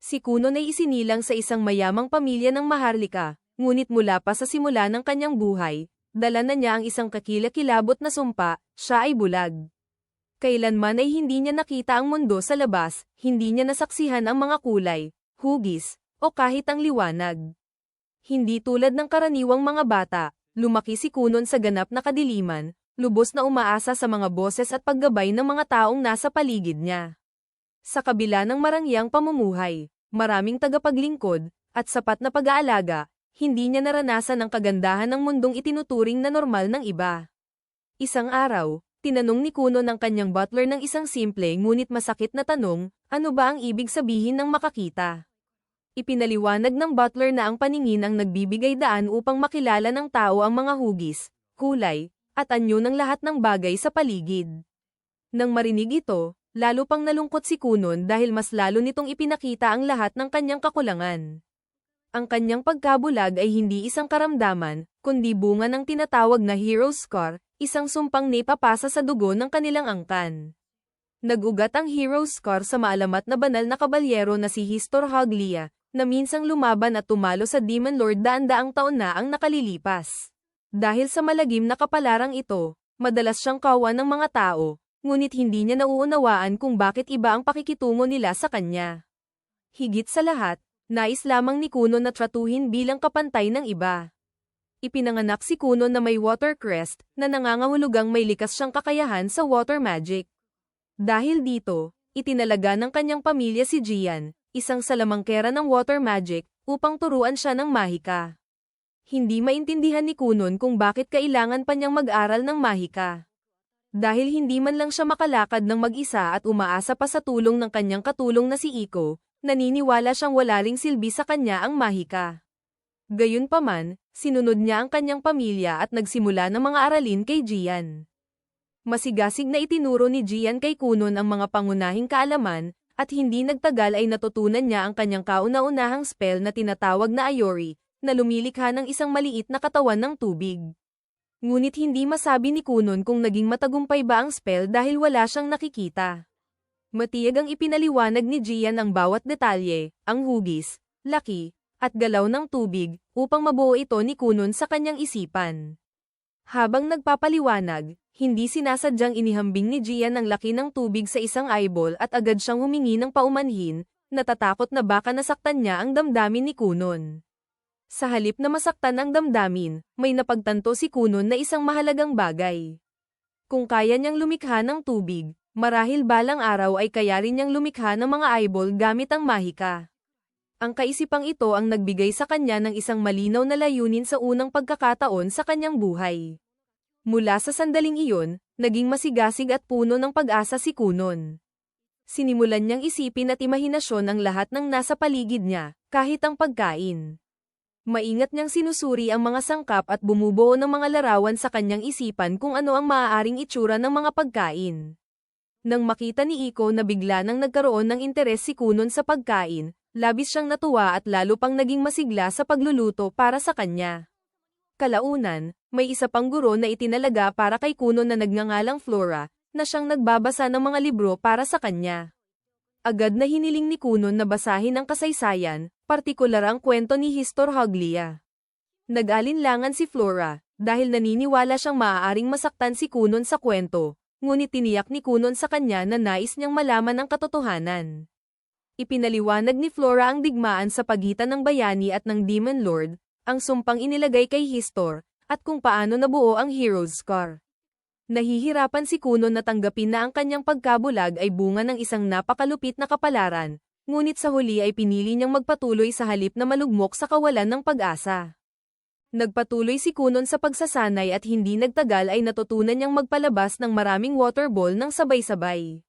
Si Kunon ay isinilang sa isang mayamang pamilya ng Maharlika, ngunit mula pa sa simula ng kanyang buhay, dala na niya ang isang kakilakilabot na sumpa, siya ay bulag. Kailanman ay hindi niya nakita ang mundo sa labas, hindi niya nasaksihan ang mga kulay, hugis, o kahit ang liwanag. Hindi tulad ng karaniwang mga bata, lumaki si Kunon sa ganap na kadiliman, lubos na umaasa sa mga boses at paggabay ng mga taong nasa paligid niya. Sa kabila ng marangyang pamumuhay, maraming tagapaglingkod, at sapat na pag-aalaga, hindi niya naranasan ang kagandahan ng mundong itinuturing na normal ng iba. Isang araw, tinanong ni Kunon ng kanyang butler ng isang simple ngunit masakit na tanong, ano ba ang ibig sabihin ng makakita? Ipinaliwanag ng butler na ang paningin ang nagbibigay daan upang makilala ng tao ang mga hugis, kulay, at anyo ng lahat ng bagay sa paligid. Nang marinig ito, lalo pang nalungkot si Kunon dahil mas lalo nitong ipinakita ang lahat ng kanyang kakulangan. Ang kanyang pagkabulag ay hindi isang karamdaman, kundi bunga ng tinatawag na hero's scar, isang sumpang naipapasa sa dugo ng kanilang angkan. Nag-ugat ang hero's scar sa maalamat na banal na kabalyero na si Histor Haglia, na minsang lumaban at tumalo sa Demon Lord daan-daang taon na ang nakalilipas. Dahil sa malagim na kapalarang ito, madalas siyang kawan ng mga tao, ngunit hindi niya nauunawaan kung bakit iba ang pakikitungo nila sa kanya. Higit sa lahat, nais lamang ni Kunon na tratuhin bilang kapantay ng iba. Ipinanganak si Kunon na may water crest, na nangangahulugang may likas siyang kakayahan sa water magic. Dahil dito, itinalaga ng kanyang pamilya si Gian, isang salamangkera ng water magic, upang turuan siya ng mahika. Hindi maintindihan ni Kunon kung bakit kailangan pa niyang mag-aral ng mahika. Dahil hindi man lang siya makalakad ng mag-isa at umaasa pa sa tulong ng kanyang katulong na si Iko, naniniwala siyang wala ring silbi sa kanya ang mahika. Gayunpaman, sinunod niya ang kanyang pamilya at nagsimula ng mga aralin kay Gian. Masigasig na itinuro ni Gian kay Kunon ang mga pangunahing kaalaman, at hindi nagtagal ay natutunan niya ang kanyang kauna-unahang spell na tinatawag na Ayori, na lumilikha ng isang maliit na katawan ng tubig. Ngunit hindi masabi ni Kunon kung naging matagumpay ba ang spell dahil wala siyang nakikita. Matiyag ang ipinaliwanag ni Gian ang bawat detalye, ang hugis, laki, at galaw ng tubig, upang mabuo ito ni Kunon sa kanyang isipan. Habang nagpapaliwanag, hindi sinasadyang inihambing ni Gian ang laki ng tubig sa isang eyeball at agad siyang humingi ng paumanhin, natatakot na baka nasaktan niya ang damdamin ni Kunon. Sa halip na masaktan ang damdamin, may napagtanto si Kunon na isang mahalagang bagay. Kung kaya niyang lumikha ng tubig, marahil balang araw ay kaya rin niyang lumikha ng mga eyeball gamit ang mahika. Ang kaisipang ito ang nagbigay sa kanya ng isang malinaw na layunin sa unang pagkakataon sa kanyang buhay. Mula sa sandaling iyon, naging masigasig at puno ng pag-asa si Kunon. Sinimulan niyang isipin at imahinasyon ang lahat ng nasa paligid niya, kahit ang pagkain. Maingat niyang sinusuri ang mga sangkap at bumubuo ng mga larawan sa kanyang isipan kung ano ang maaaring itsura ng mga pagkain. Nang makita ni Iko na bigla nang nagkaroon ng interes si Kunon sa pagkain, labis siyang natuwa at lalo pang naging masigla sa pagluluto para sa kanya. Kalaunan, may isa pang guro na itinalaga para kay Kunon na nagngangalang Flora, na siyang nagbabasa ng mga libro para sa kanya. Agad na hiniling ni Kunon na basahin ang kasaysayan, partikular ang kwento ni Histor Haglia. Nag-alinlangan si Flora, dahil naniniwala siyang maaaring masaktan si Kunon sa kwento, ngunit tiniyak ni Kunon sa kanya na nais niyang malaman ang katotohanan. Ipinaliwanag ni Flora ang digmaan sa pagitan ng bayani at ng Demon Lord, ang sumpang inilagay kay Histor, at kung paano nabuo ang hero's scar. Nahihirapan si Kunon na tanggapin na ang kanyang pagkabulag ay bunga ng isang napakalupit na kapalaran, ngunit sa huli ay pinili niyang magpatuloy sa halip na malugmok sa kawalan ng pag-asa. Nagpatuloy si Kunon sa pagsasanay at hindi nagtagal ay natutunan niyang magpalabas ng maraming water ball ng sabay-sabay.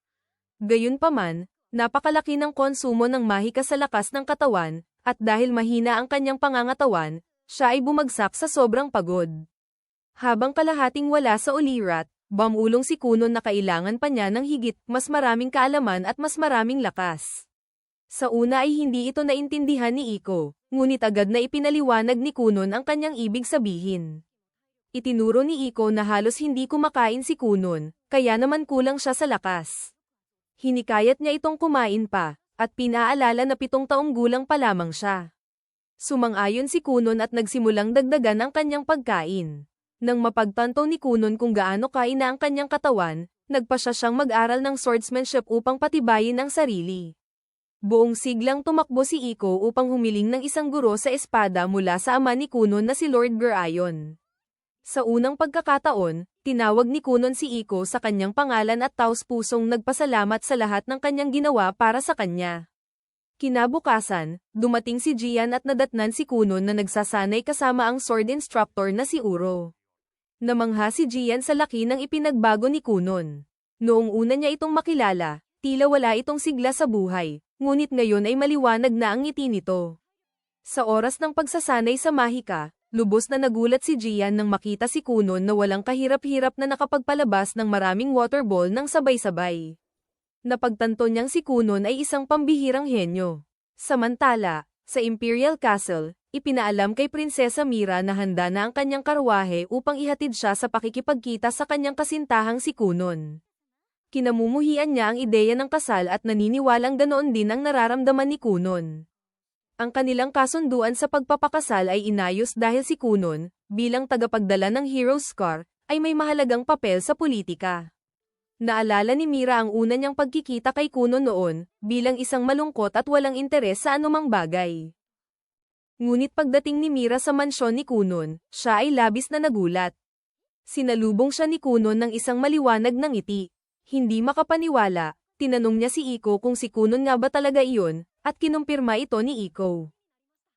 Gayunpaman, napakalaki ng konsumo ng mahika sa lakas ng katawan, at dahil mahina ang kanyang pangangatawan, siya ay bumagsak sa sobrang pagod. Habang kalahating wala sa ulirat, bumulong si Kunon na kailangan pa niya ng higit mas maraming kaalaman at mas maraming lakas. Sa una ay hindi ito naintindihan ni Iko, ngunit agad na ipinaliwanag ni Kunon ang kanyang ibig sabihin. Itinuro ni Iko na halos hindi kumakain si Kunon, kaya naman kulang siya sa lakas. Hinikayat niya itong kumain pa, at pinaalala na 7 taong gulang pa lamang siya. Sumang-ayon si Kunon at nagsimulang dagdagan ang kanyang pagkain. Nang mapagtanto ni Kunon kung gaano kaina ang kanyang katawan, nagpasya siyang mag-aral ng swordsmanship upang patibayin ang sarili. Buong siglang tumakbo si Iko upang humiling ng isang guro sa espada mula sa ama ni Kunon na si Lord Gerayon. Sa unang pagkakataon, tinawag ni Kunon si Iko sa kanyang pangalan at taos-pusong nagpasalamat sa lahat ng kanyang ginawa para sa kanya. Kinabukasan, dumating si Jian at nadatnan si Kunon na nagsasanay kasama ang sword instructor na si Uro. Namangha si Jian sa laki ng ipinagbago ni Kunon. Noong una niya itong makilala, tila wala itong sigla sa buhay, ngunit ngayon ay maliwanag na ang ngiti nito. Sa oras ng pagsasanay sa mahika, lubos na nagulat si Jian nang makita si Kunon na walang kahirap-hirap na nakapagpalabas ng maraming water ball ng sabay-sabay. Napagtanto niyang si Kunon ay isang pambihirang henyo. Samantala, sa Imperial Castle, ipinaalam kay Prinsesa Mira na handa na ang kanyang karwahe upang ihatid siya sa pakikipagkita sa kanyang kasintahang si Kunon. Kinamumuhian niya ang ideya ng kasal at naniniwalang ganoon din ang nararamdaman ni Kunon. Ang kanilang kasunduan sa pagpapakasal ay inayos dahil si Kunon, bilang tagapagdala ng Hero's Scar, ay may mahalagang papel sa politika. Naalala ni Mira ang una niyang pagkikita kay Kunon noon, bilang isang malungkot at walang interes sa anumang bagay. Ngunit pagdating ni Mira sa mansyon ni Kunon, siya ay labis na nagulat. Sinalubong siya ni Kunon ng isang maliwanag na ngiti. Hindi makapaniwala, tinanong niya si Iko kung si Kunon nga ba talaga iyon, at kinumpirma ito ni Iko.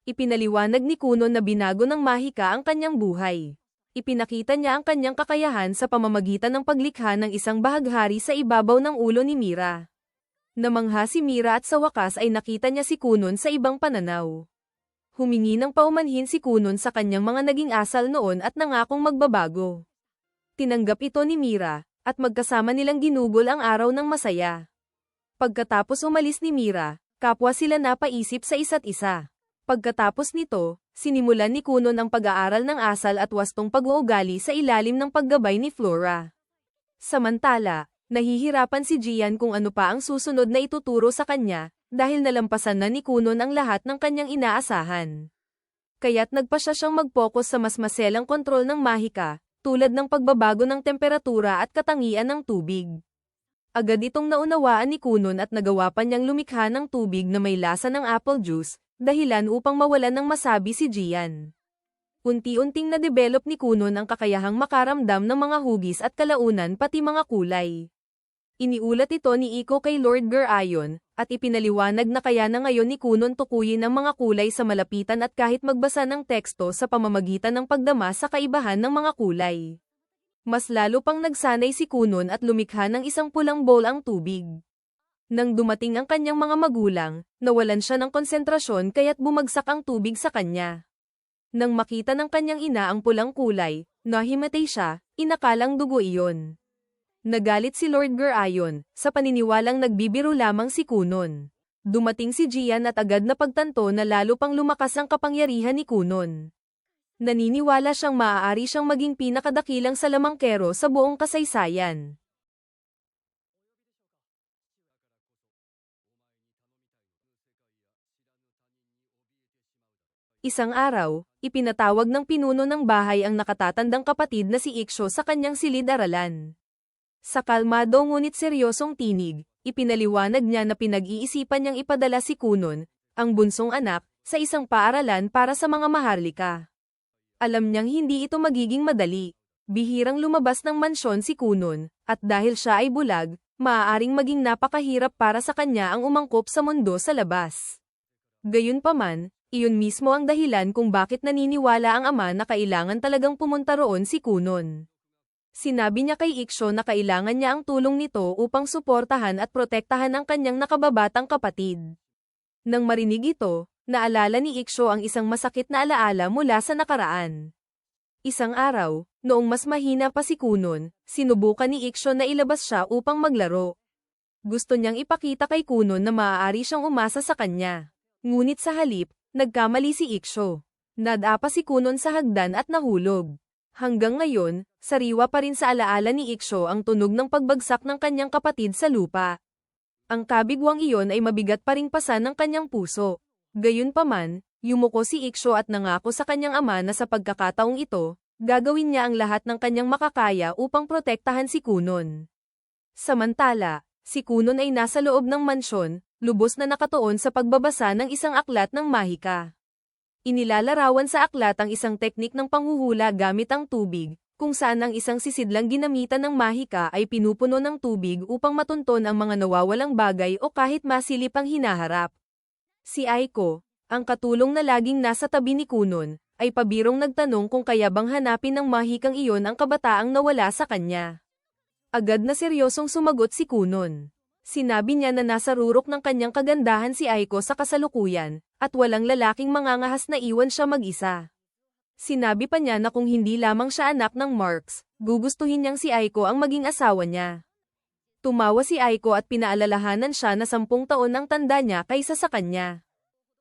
Ipinaliwanag ni Kunon na binago ng mahika ang kanyang buhay. Ipinakita niya ang kanyang kakayahan sa pamamagitan ng paglikha ng isang bahaghari sa ibabaw ng ulo ni Mira. Namangha si Mira at sa wakas ay nakita niya si Kunon sa ibang pananaw. Humingi ng paumanhin si Kunon sa kanyang mga naging asal noon at nangakong magbabago. Tinanggap ito ni Mira, at magkasama nilang ginugol ang araw ng masaya. Pagkatapos umalis ni Mira, kapwa sila napaisip sa isa't isa. Pagkatapos nito, sinimulan ni Kunon ang pag-aaral ng asal at wastong pag-uugali sa ilalim ng paggabay ni Flora. Samantala, nahihirapan si Jian kung ano pa ang susunod na ituturo sa kanya, dahil nalampasan na ni Kunon ang lahat ng kanyang inaasahan. Kaya't nagpasya siyang mag-focus sa mas maselang kontrol ng mahika, tulad ng pagbabago ng temperatura at katangian ng tubig. Agad itong naunawaan ni Kunon at nagawa pa niyang lumikha ng tubig na may lasa ng apple juice, dahilan upang mawalan ng masabi si Jian. Unti-unting na-develop ni Kunon ang kakayahang makaramdam ng mga hugis at kalaunan pati mga kulay. Iniulat ito ni Iko kay Lord Gerayon, at ipinaliwanag na kaya na ngayon ni Kunon tukuyin ang mga kulay sa malapitan at kahit magbasa ng teksto sa pamamagitan ng pagdama sa kaibahan ng mga kulay. Mas lalo pang nagsanay si Kunon at lumikha ng isang pulang bowl ang tubig. Nang dumating ang kanyang mga magulang, nawalan siya ng konsentrasyon kaya't bumagsak ang tubig sa kanya. Nang makita ng kanyang ina ang pulang kulay, nahimatay siya, inakalang dugo iyon. Nagalit si Lord Gerayon, sa paniniwalang nagbibiro lamang si Kunon. Dumating si Jian at agad na pagtanto na lalo pang lumakas ang kapangyarihan ni Kunon. Naniniwala siyang maaari siyang maging pinakadakilang salamangkero sa buong kasaysayan. Isang araw, ipinatawag ng pinuno ng bahay ang nakatatandang kapatid na si Iksho sa kanyang silid-aralan. Sa kalmado ngunit seryosong tinig, ipinaliwanag niya na pinag-iisipan niyang ipadala si Kunon, ang bunsong anak, sa isang paaralan para sa mga maharlika. Alam niyang hindi ito magiging madali. Bihirang lumabas ng mansyon si Kunon, at dahil siya ay bulag, maaaring maging napakahirap para sa kanya ang umangkop sa mundo sa labas. Gayunpaman, iyon mismo ang dahilan kung bakit naniniwala ang ama na kailangan talagang pumunta roon si Kunon. Sinabi niya kay Iksho na kailangan niya ang tulong nito upang suportahan at protektahan ang kanyang nakababatang kapatid. Nang marinig ito, naalala ni Iksho ang isang masakit na alaala mula sa nakaraan. Isang araw, noong mas mahina pa si Kunon, sinubukan ni Iksho na ilabas siya upang maglaro. Gusto niyang ipakita kay Kunon na maaari siyang umasa sa kanya. Ngunit sa halip, nagkamali si Iksho. Nadapa si Kunon sa hagdan at nahulog. Hanggang ngayon, sariwa pa rin sa alaala ni Iksho ang tunog ng pagbagsak ng kanyang kapatid sa lupa. Ang kabigwang iyon ay mabigat pa ring pasan ng kanyang puso. Gayunpaman, yumuko si Iksho at nangako sa kanyang ama na sa pagkakataong ito, gagawin niya ang lahat ng kanyang makakaya upang protektahan si Kunon. Samantala, si Kunon ay nasa loob ng mansyon, lubos na nakatuon sa pagbabasa ng isang aklat ng mahika. Inilalarawan sa aklat ang isang teknik ng panghuhula gamit ang tubig, kung saan ang isang sisidlang ginamitan ng mahika ay pinupuno ng tubig upang matunton ang mga nawawalang bagay o kahit masilip ang hinaharap. Si Aiko, ang katulong na laging nasa tabi ni Kunon, ay pabirong nagtanong kung kaya bang hanapin ng mahikang iyon ang kabataang nawala sa kanya. Agad na seryosong sumagot si Kunon. Sinabi niya na nasa rurok ng kanyang kagandahan si Aiko sa kasalukuyan, at walang lalaking mangangahas na iwan siya mag-isa. Sinabi pa niya na kung hindi lamang siya anak ng Marks, gugustuhin niyang si Aiko ang maging asawa niya. Tumawa si Aiko at pinaalalahanan siya na 10 taon ang tanda niya kaysa sa kanya.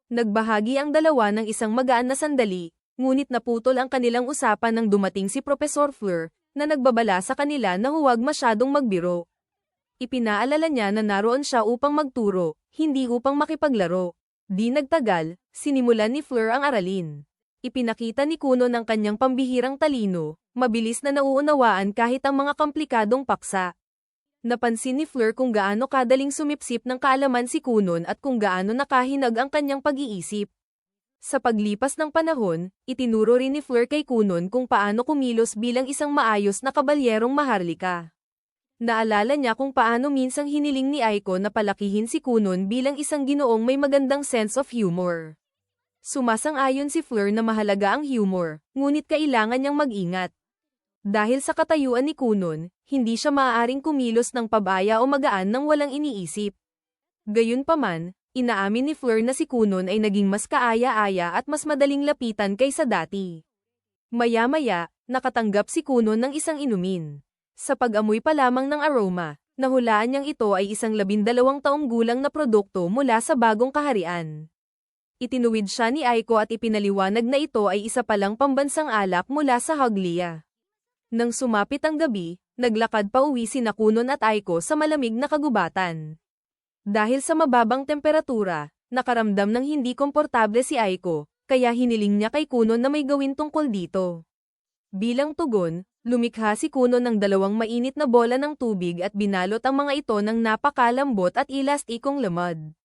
Nagbahagi ang dalawa ng isang magaan na sandali, ngunit naputol ang kanilang usapan nang dumating si Professor Fleur, na nagbabala sa kanila na huwag masyadong magbiro. Ipinaalala niya na naroon siya upang magturo, hindi upang makipaglaro. Di nagtagal, sinimulan ni Fleur ang aralin. Ipinakita ni Kunon ang kanyang pambihirang talino, mabilis na nauunawaan kahit ang mga komplikadong paksa. Napansin ni Fleur kung gaano kadaling sumipsip ng kaalaman si Kunon at kung gaano nakahinag ang kanyang pag-iisip. Sa paglipas ng panahon, itinuro rin ni Fleur kay Kunon kung paano kumilos bilang isang maayos na kabalyerong maharlika. Naalala niya kung paano minsang hiniling ni Aiko na palakihin si Kunon bilang isang ginoong may magandang sense of humor. Sumasang-ayon si Fleur na mahalaga ang humor, ngunit kailangan niyang mag-ingat. Dahil sa katayuan ni Kunon, hindi siya maaaring kumilos ng pabaya o magaan nang walang iniisip. Gayunpaman, inaamin ni Fleur na si Kunon ay naging mas kaaya-aya at mas madaling lapitan kaysa dati. Maya-maya, nakatanggap si Kunon ng isang inumin. Sa pag-amoy pa lamang ng aroma, nahulaan niyang ito ay isang 12 taong gulang na produkto mula sa bagong kaharian. Itinuwid siya ni Aiko at ipinaliwanag na ito ay isa palang pambansang alak mula sa Hoglia. Nang sumapit ang gabi, naglakad pa uwi sina Kunon at Aiko sa malamig na kagubatan. Dahil sa mababang temperatura, nakaramdam ng hindi komportable si Aiko, kaya hiniling niya kay Kunon na may gawin tungkol dito. Bilang tugon, lumikha si Kunon ng 2 mainit na bola ng tubig at binalot ang mga ito ng napakalambot at elastikong lamad.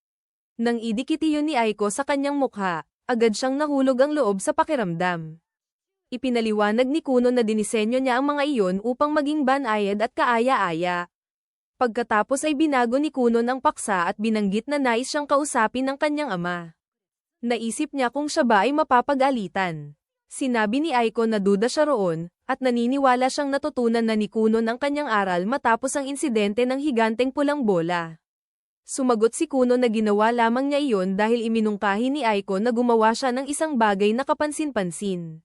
Nang idikit iyon ni Aiko sa kanyang mukha, agad siyang nahulog ang loob sa pakiramdam. Ipinaliwanag ni Kunon na dinisenyo niya ang mga iyon upang maging banayad at kaaya-aya. Pagkatapos ay binago ni Kunon ang paksa at binanggit na nais siyang kausapin ng kanyang ama. Naisip niya kung siya ba ay mapapagalitan. Sinabi ni Aiko na duda siya roon, at naniniwala siyang natutunan na ni Kunon ang kanyang aral matapos ang insidente ng higanteng pulang bola. Sumagot si Kunon na ginawa lamang niya iyon dahil iminungkahi ni Aiko na gumawa siya ng isang bagay na kapansin-pansin.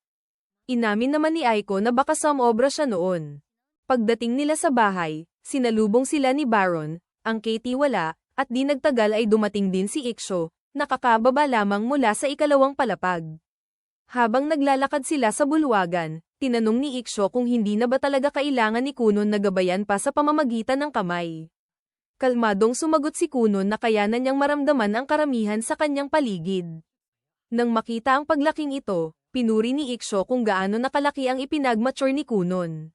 Inamin naman ni Aiko na baka sumobra siya noon. Pagdating nila sa bahay, sinalubong sila ni Baron, ang Katie wala, at di nagtagal ay dumating din si Iksho, nakakababa lamang mula sa 2nd palapag. Habang naglalakad sila sa bulwagan, tinanong ni Iksho kung hindi na ba talaga kailangan ni Kunon na gabayan pa sa pamamagitan ng kamay. Kalmadong sumagot si Kunon na kayanan niyang maramdaman ang karamihan sa kanyang paligid. Nang makita ang paglaking ito, pinuri ni Iksho kung gaano nakalaki ang ipinagmature ni Kunon.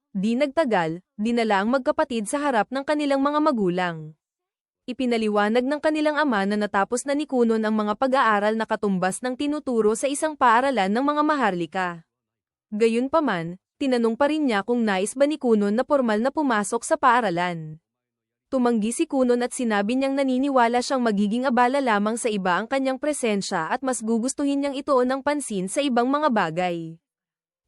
Di nagtagal, dinala ang magkapatid sa harap ng kanilang mga magulang. Ipinaliwanag ng kanilang ama na natapos na ni Kunon ang mga pag-aaral na katumbas ng tinuturo sa isang paaralan ng mga maharlika. Gayunpaman, tinanong pa rin niya kung nais ba ni Kunon na pormal na pumasok sa paaralan. Tumanggi si Kunon at sinabi niyang naniniwala siyang magiging abala lamang sa iba ang kanyang presensya at mas gugustuhin niyang ituon ng pansin sa ibang mga bagay.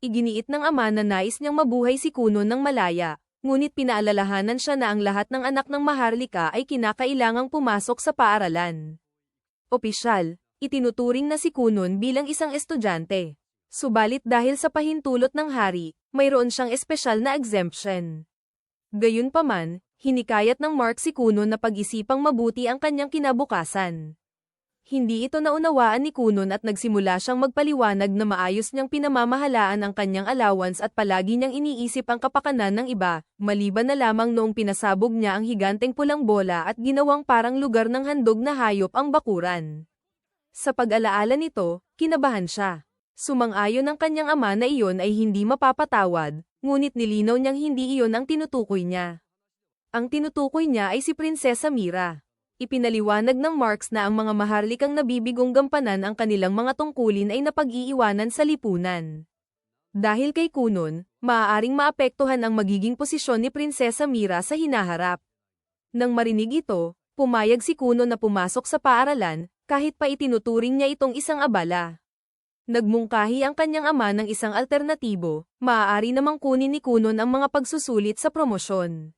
Iginiit ng ama na nais niyang mabuhay si Kunon ng malaya, ngunit pinaalalahanan siya na ang lahat ng anak ng maharlika ay kinakailangang pumasok sa paaralan. Opisyal, itinuturing na si Kunon bilang isang estudyante. Subalit dahil sa pahintulot ng hari, mayroon siyang espesyal na exemption. Gayunpaman, hinikayat ng Mark si Kunon na pag-isipang mabuti ang kanyang kinabukasan. Hindi ito naunawaan ni Kunon at nagsimula siyang magpaliwanag na maayos niyang pinamamahalaan ang kanyang allowance at palagi niyang iniisip ang kapakanan ng iba, maliban na lamang noong pinasabog niya ang higanteng pulang bola at ginawang parang lugar ng handog na hayop ang bakuran. Sa pag-alaala nito, kinabahan siya. Sumang-ayon ang kanyang ama na iyon ay hindi mapapatawad, ngunit nilinaw niyang hindi iyon ang tinutukoy niya. Ang tinutukoy niya ay si Prinsesa Mira. Ipinaliwanag ng Marx na ang mga maharlikang nabibigong gampanan ang kanilang mga tungkulin ay napag-iiwanan sa lipunan. Dahil kay Kunon, maaaring maapektuhan ang magiging posisyon ni Prinsesa Mira sa hinaharap. Nang marinig ito, pumayag si Kunon na pumasok sa paaralan, kahit pa itinuturing niya itong isang abala. Nagmungkahi ang kanyang ama ng isang alternatibo, maaari namang kunin ni Kunon ang mga pagsusulit sa promosyon.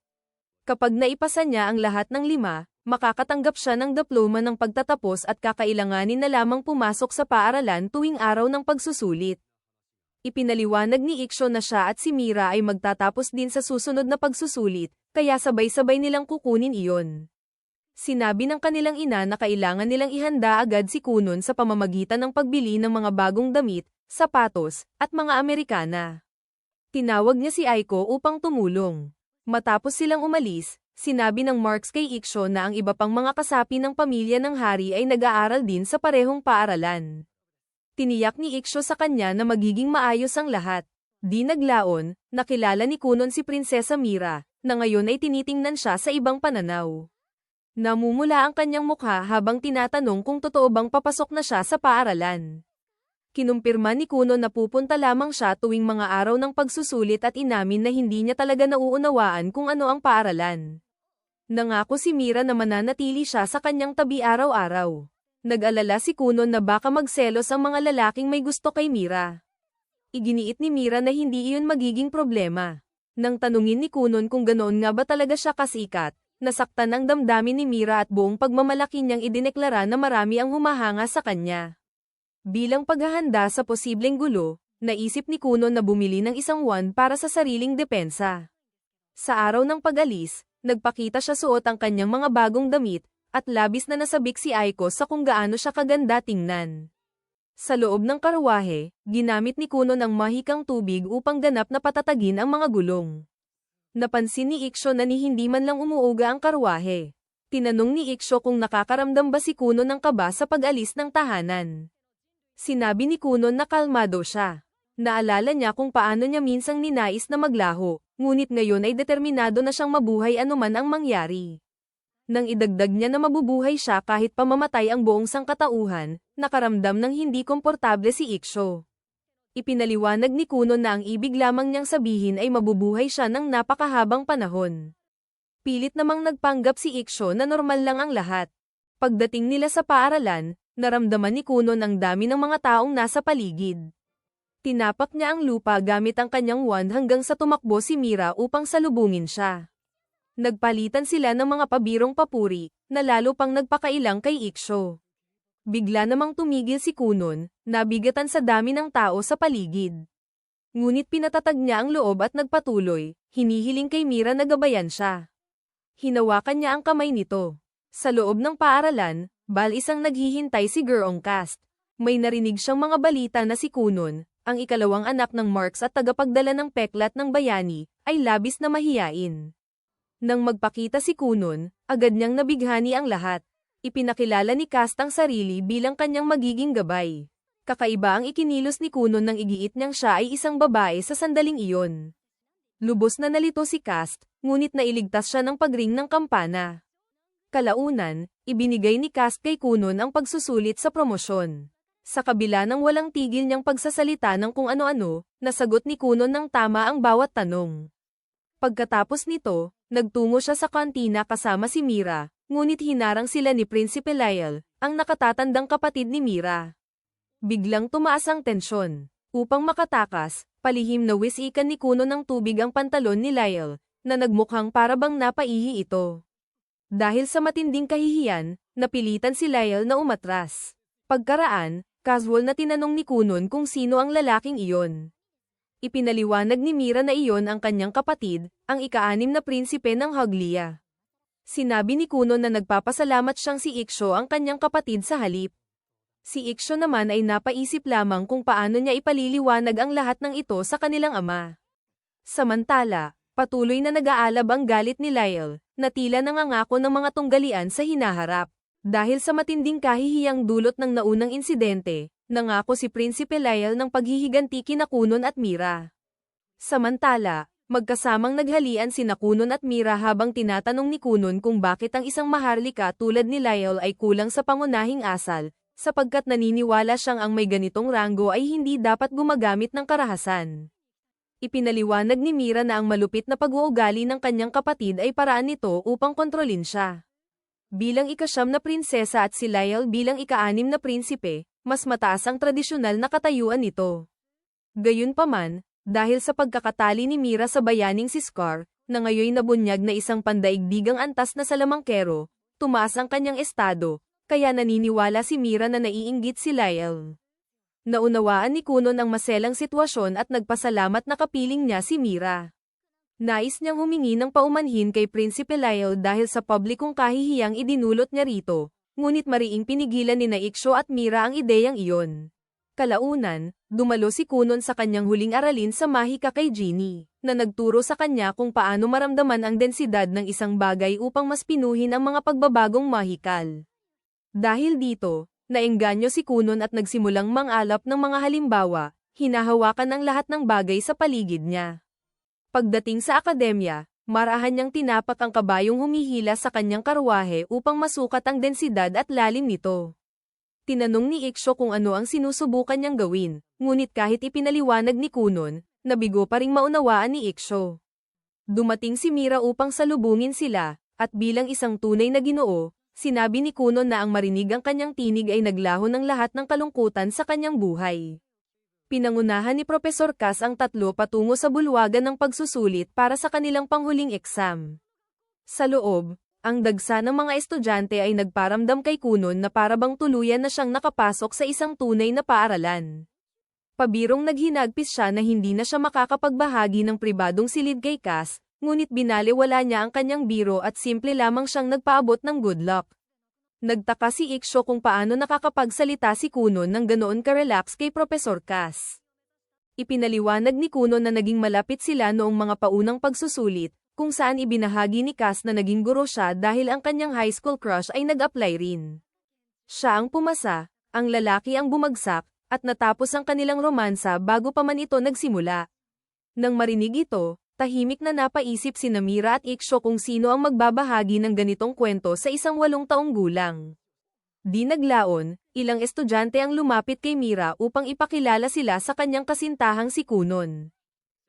Kapag naipasa niya ang lahat ng 5, makakatanggap siya ng diploma ng pagtatapos at kakailanganin na lamang pumasok sa paaralan tuwing araw ng pagsusulit. Ipinaliwanag ni Iksho na siya at si Mira ay magtatapos din sa susunod na pagsusulit, kaya sabay-sabay nilang kukunin iyon. Sinabi ng kanilang ina na kailangan nilang ihanda agad si Kunon sa pamamagitan ng pagbili ng mga bagong damit, sapatos, at mga Amerikana. Tinawag niya si Aiko upang tumulong. Matapos silang umalis, sinabi ng Marx kay Iksho na ang iba pang mga kasapi ng pamilya ng hari ay nag-aaral din sa parehong paaralan. Tiniyak ni Iksho sa kanya na magiging maayos ang lahat. Di naglaon, nakilala ni Kunon si Prinsesa Mira, na ngayon ay tinitingnan siya sa ibang pananaw. Namumula ang kanyang mukha habang tinatanong kung totoo bang papasok na siya sa paaralan. Kinumpirma ni Kunon na pupunta lamang siya tuwing mga araw ng pagsusulit at inamin na hindi niya talaga nauunawaan kung ano ang paaralan. Nangako si Mira na mananatili siya sa kanyang tabi araw-araw. Nag-alala si Kunon na baka magselos ang mga lalaking may gusto kay Mira. Iginiit ni Mira na hindi iyon magiging problema. Nang tanungin ni Kunon kung ganoon nga ba talaga siya kasikat, nasaktan ang damdamin ni Mira at buong pagmamalaki niyang idineklara na marami ang humahanga sa kanya. Bilang paghahanda sa posibleng gulo, naisip ni Kunon na bumili ng isang wand para sa sariling depensa. Sa araw ng pag-alis, nagpakita siya suot ang kanyang mga bagong damit, at labis na nasabik si Aiko sa kung gaano siya kaganda tingnan. Sa loob ng karwahe, ginamit ni Kunon ang mahikang tubig upang ganap na patatagin ang mga gulong. Napansin ni Iksho na hindi man lang umuuga ang karwahe. Tinanong ni Iksho kung nakakaramdam ba si Kunon ng kaba sa pag-alis ng tahanan. Sinabi ni Kunon na kalmado siya. Naalala niya kung paano niya minsang ninais na maglaho, ngunit ngayon ay determinado na siyang mabuhay anuman ang mangyari. Nang idagdag niya na mabubuhay siya kahit pamamatay ang buong sangkatauhan, nakaramdam ng hindi komportable si Iksho. Ipinaliwanag ni Kunon na ang ibig lamang niyang sabihin ay mabubuhay siya ng napakahabang panahon. Pilit namang nagpanggap si Iksho na normal lang ang lahat. Pagdating nila sa paaralan, naramdaman ni Kunon ang dami ng mga taong nasa paligid. Tinapak niya ang lupa gamit ang kanyang wand hanggang sa tumakbo si Mira upang salubungin siya. Nagpalitan sila ng mga pabirong papuri, na lalo pang nagpakailang kay Iksho. Bigla namang tumigil si Kunon, nabigatan sa dami ng tao sa paligid. Ngunit pinatatag niya ang loob at nagpatuloy, hinihiling kay Mira na gabayan siya. Hinawakan niya ang kamay nito. Sa loob ng paaralan, isang naghihintay si Gurong Cast. May narinig siyang mga balita na si Kunon, ang ikalawang anak ng Marx at tagapagdala ng peklat ng bayani, ay labis na mahiyain. Nang magpakita si Kunon, agad niyang nabighani ang lahat. Ipinakilala ni Cast ang sarili bilang kanyang magiging gabay. Kakaiba ang ikinilos ni Kunon nang igiit niyang siya ay isang babae sa sandaling iyon. Lubos na nalito si Cast, ngunit nailigtas siya ng pagring ng kampana. Kalaunan, ibinigay ni Cast kay Kunon ang pagsusulit sa promosyon. Sa kabila ng walang tigil niyang pagsasalita ng kung ano-ano, nasagot ni Kunon ng tama ang bawat tanong. Pagkatapos nito, nagtungo siya sa kantina kasama si Mira, ngunit hinarang sila ni Prinsipe Lyle, ang nakatatandang kapatid ni Mira. Biglang tumaas ang tensyon. Upang makatakas, palihim na wisikan ni Kunon ng tubig ang pantalon ni Lyle, na nagmukhang parabang napaihi ito. Dahil sa matinding kahihiyan, napilitan si Lyle na umatras. Pagkaraan, casual na tinanong ni Kunon kung sino ang lalaking iyon. Ipinaliwanag ni Mira na iyon ang kanyang kapatid, ang ika-6 na prinsipe ng Hoglia. Sinabi ni Kunon na nagpapasalamat siyang si Iksho ang kanyang kapatid sa halip. Si Iksho naman ay napaisip lamang kung paano niya ipaliliwanag ang lahat ng ito sa kanilang ama. Samantala, patuloy na nag-aalab ang galit ni Lyle, na tila nangangako ng mga tunggalian sa hinaharap. Dahil sa matinding kahihiyang dulot ng naunang insidente, nangako si Prinsipe Lyle ng paghihiganti kina Kunon at Mira. Samantala, magkasamang naghalian sina Kunon at Mira habang tinatanong ni Kunon kung bakit ang isang maharlika tulad ni Lyle ay kulang sa pangunahing asal, sapagkat naniniwala siyang ang may ganitong ranggo ay hindi dapat gumagamit ng karahasan. Ipinaliwanag ni Mira na ang malupit na pag-uugali ng kanyang kapatid ay paraan nito upang kontrolin siya. Bilang ika-9 na prinsesa at si Lyle bilang ika-6 na prinsipe, mas mataas ang tradisyonal na katayuan nito. Gayunpaman, dahil sa pagkakatali ni Mira sa bayaning si Scar, na ngayoy nabunyag na isang pandaigdigang antas na salamangkero, tumaas ang kanyang estado, kaya naniniwala si Mira na naiinggit si Lyle. Naunawaan ni Kunon ang maselang sitwasyon at nagpasalamat na kapiling niya si Mira. Nais niyang humingi ng paumanhin kay Prinsipe Lyle dahil sa publikong kahihiyang idinulot niya rito, ngunit mariing pinigilan ni Iksho at Mira ang ideyang iyon. Kalaunan, dumalo si Kunon sa kanyang huling aralin sa mahika kay Ginny, na nagturo sa kanya kung paano maramdaman ang densidad ng isang bagay upang mas pinuhin ang mga pagbabagong mahikal. Dahil dito, naengganyo si Kunon at nagsimulang mangalap ng mga halimbawa, hinahawakan ang lahat ng bagay sa paligid niya. Pagdating sa akademya, marahan niyang tinapak ang kabayong humihila sa kanyang karwahe upang masukat ang densidad at lalim nito. Tinanong ni Iksho kung ano ang sinusubukan niyang gawin, ngunit kahit ipinaliwanag ni Kunon, nabigo pa ring maunawaan ni Iksho. Dumating si Mira upang salubungin sila, at bilang isang tunay na ginoo, sinabi ni Kunon na ang marinig ang kanyang tinig ay naglaho ng lahat ng kalungkutan sa kanyang buhay. Pinangunahan ni Profesor Cass ang tatlo patungo sa bulwagan ng pagsusulit para sa kanilang panghuling eksam. Sa loob, ang dagsa ng mga estudyante ay nagparamdam kay Kunon na parabang tuluyan na siyang nakapasok sa isang tunay na paaralan. Pabirong naghinagpis siya na hindi na siya makakapagbahagi ng pribadong silid kay Cass, ngunit binaliwala niya ang kanyang biro at simple lamang siyang nagpaabot ng good luck. Nagtaka si Iksho kung paano nakakapagsalita si Kunon ng ganoon ka-relax kay Profesor Cass. Ipinaliwanag ni Kunon na naging malapit sila noong mga paunang pagsusulit, kung saan ibinahagi ni Cass na naging guro siya dahil ang kanyang high school crush ay nag-apply rin. Siya ang pumasa, ang lalaki ang bumagsak, at natapos ang kanilang romansa bago pa man ito nagsimula. Nang marinig ito, tahimik na napaisip sina Mira at Iksho kung sino ang magbabahagi ng ganitong kwento sa isang 8 taong gulang. Di naglaon, ilang estudyante ang lumapit kay Mira upang ipakilala sila sa kanyang kasintahang si Kunon.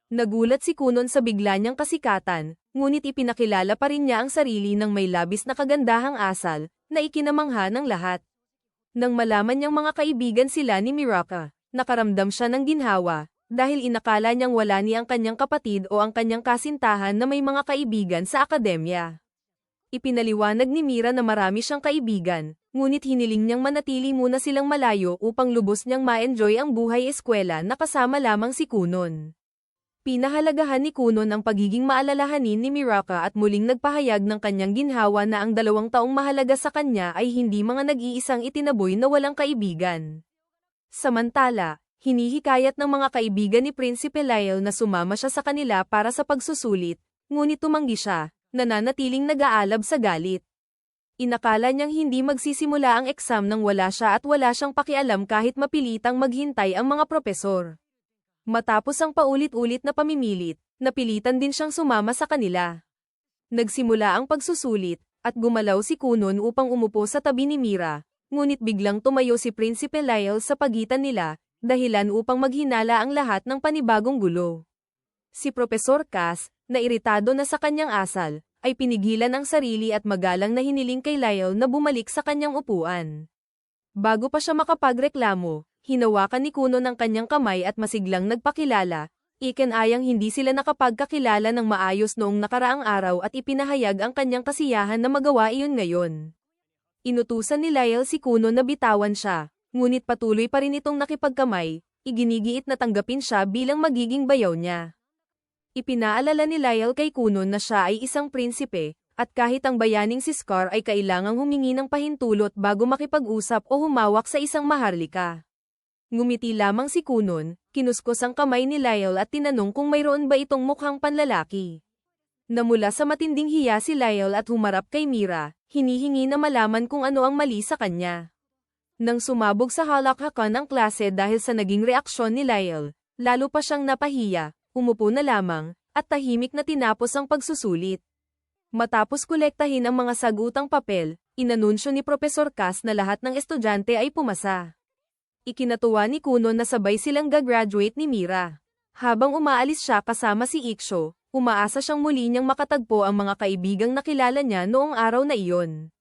Nagulat si Kunon sa bigla niyang kasikatan, ngunit ipinakilala pa rin niya ang sarili ng may labis na kagandahang asal, na ikinamangha ng lahat. Nang malaman niyang mga kaibigan sila ni Miraka, nakaramdam siya ng ginhawa, dahil inakala niyang wala ni ang kanyang kapatid o ang kanyang kasintahan na may mga kaibigan sa akademya. Ipinaliwanag ni Mira na marami siyang kaibigan, ngunit hiniling niyang manatili muna silang malayo upang lubos niyang ma-enjoy ang buhay eskwela na kasama lamang si Kunon. Pinahalagahan ni Kunon ang pagiging maalalahanin ni Miraka at muling nagpahayag ng kanyang ginhawa na ang 2 taong mahalaga sa kanya ay hindi mga nag-iisang itinaboy na walang kaibigan. Samantala, hinihikayat ng mga kaibigan ni Prinsipe Lyle na sumama siya sa kanila para sa pagsusulit, ngunit tumanggi siya, nananatiling nag-aalab sa galit. Inakala niyang hindi magsisimula ang eksam nang wala siya at wala siyang pakialam kahit mapilitang maghintay ang mga propesor. Matapos ang paulit-ulit na pamimilit, napilitan din siyang sumama sa kanila. Nagsimula ang pagsusulit, at gumalaw si Kunon upang umupo sa tabi ni Mira, ngunit biglang tumayo si Prinsipe Lyle sa pagitan nila, dahilan upang maghinala ang lahat ng panibagong gulo. Si Profesor Cass, na iritado na sa kanyang asal, ay pinigilan ang sarili at magalang na hiniling kay Lyle na bumalik sa kanyang upuan. Bago pa siya makapagreklamo, hinawakan ni Kunon ang kanyang kamay at masiglang nagpakilala, ikinayang hindi sila nakapagkakilala ng maayos noong nakaraang araw at ipinahayag ang kanyang kasiyahan na magawa iyon ngayon. Inutusan ni Lyle si Kunon na bitawan siya, ngunit patuloy pa rin itong nakipagkamay, iginigiit na tanggapin siya bilang magiging bayaw niya. Ipinaalala ni Lyle kay Kunon na siya ay isang prinsipe, At kahit ang bayaning si Scar ay kailangang humingi ng pahintulot bago makipag-usap o humawak sa isang maharlika. Ngumiti lamang si Kunon, kinuskos ang kamay ni Lyle at tinanong kung mayroon ba itong mukhang panlalaki. Namula sa matinding hiya si Lyle at humarap kay Mira, hinihingi na malaman kung ano ang mali sa kanya. Nang sumabog sa halakhakan ang klase dahil sa naging reaksyon ni Lyle, lalo pa siyang napahiya, umupo na lamang, at tahimik na tinapos ang pagsusulit. Matapos kolektahin ang mga sagutang papel, inanunsyo ni Profesor Cass na lahat ng estudyante ay pumasa. Ikinatuwa ni Kunon na sabay silang gagraduate ni Mira. Habang umaalis siya kasama si Iksho, umaasa siyang muli niyang makatagpo ang mga kaibigang nakilala niya noong araw na iyon.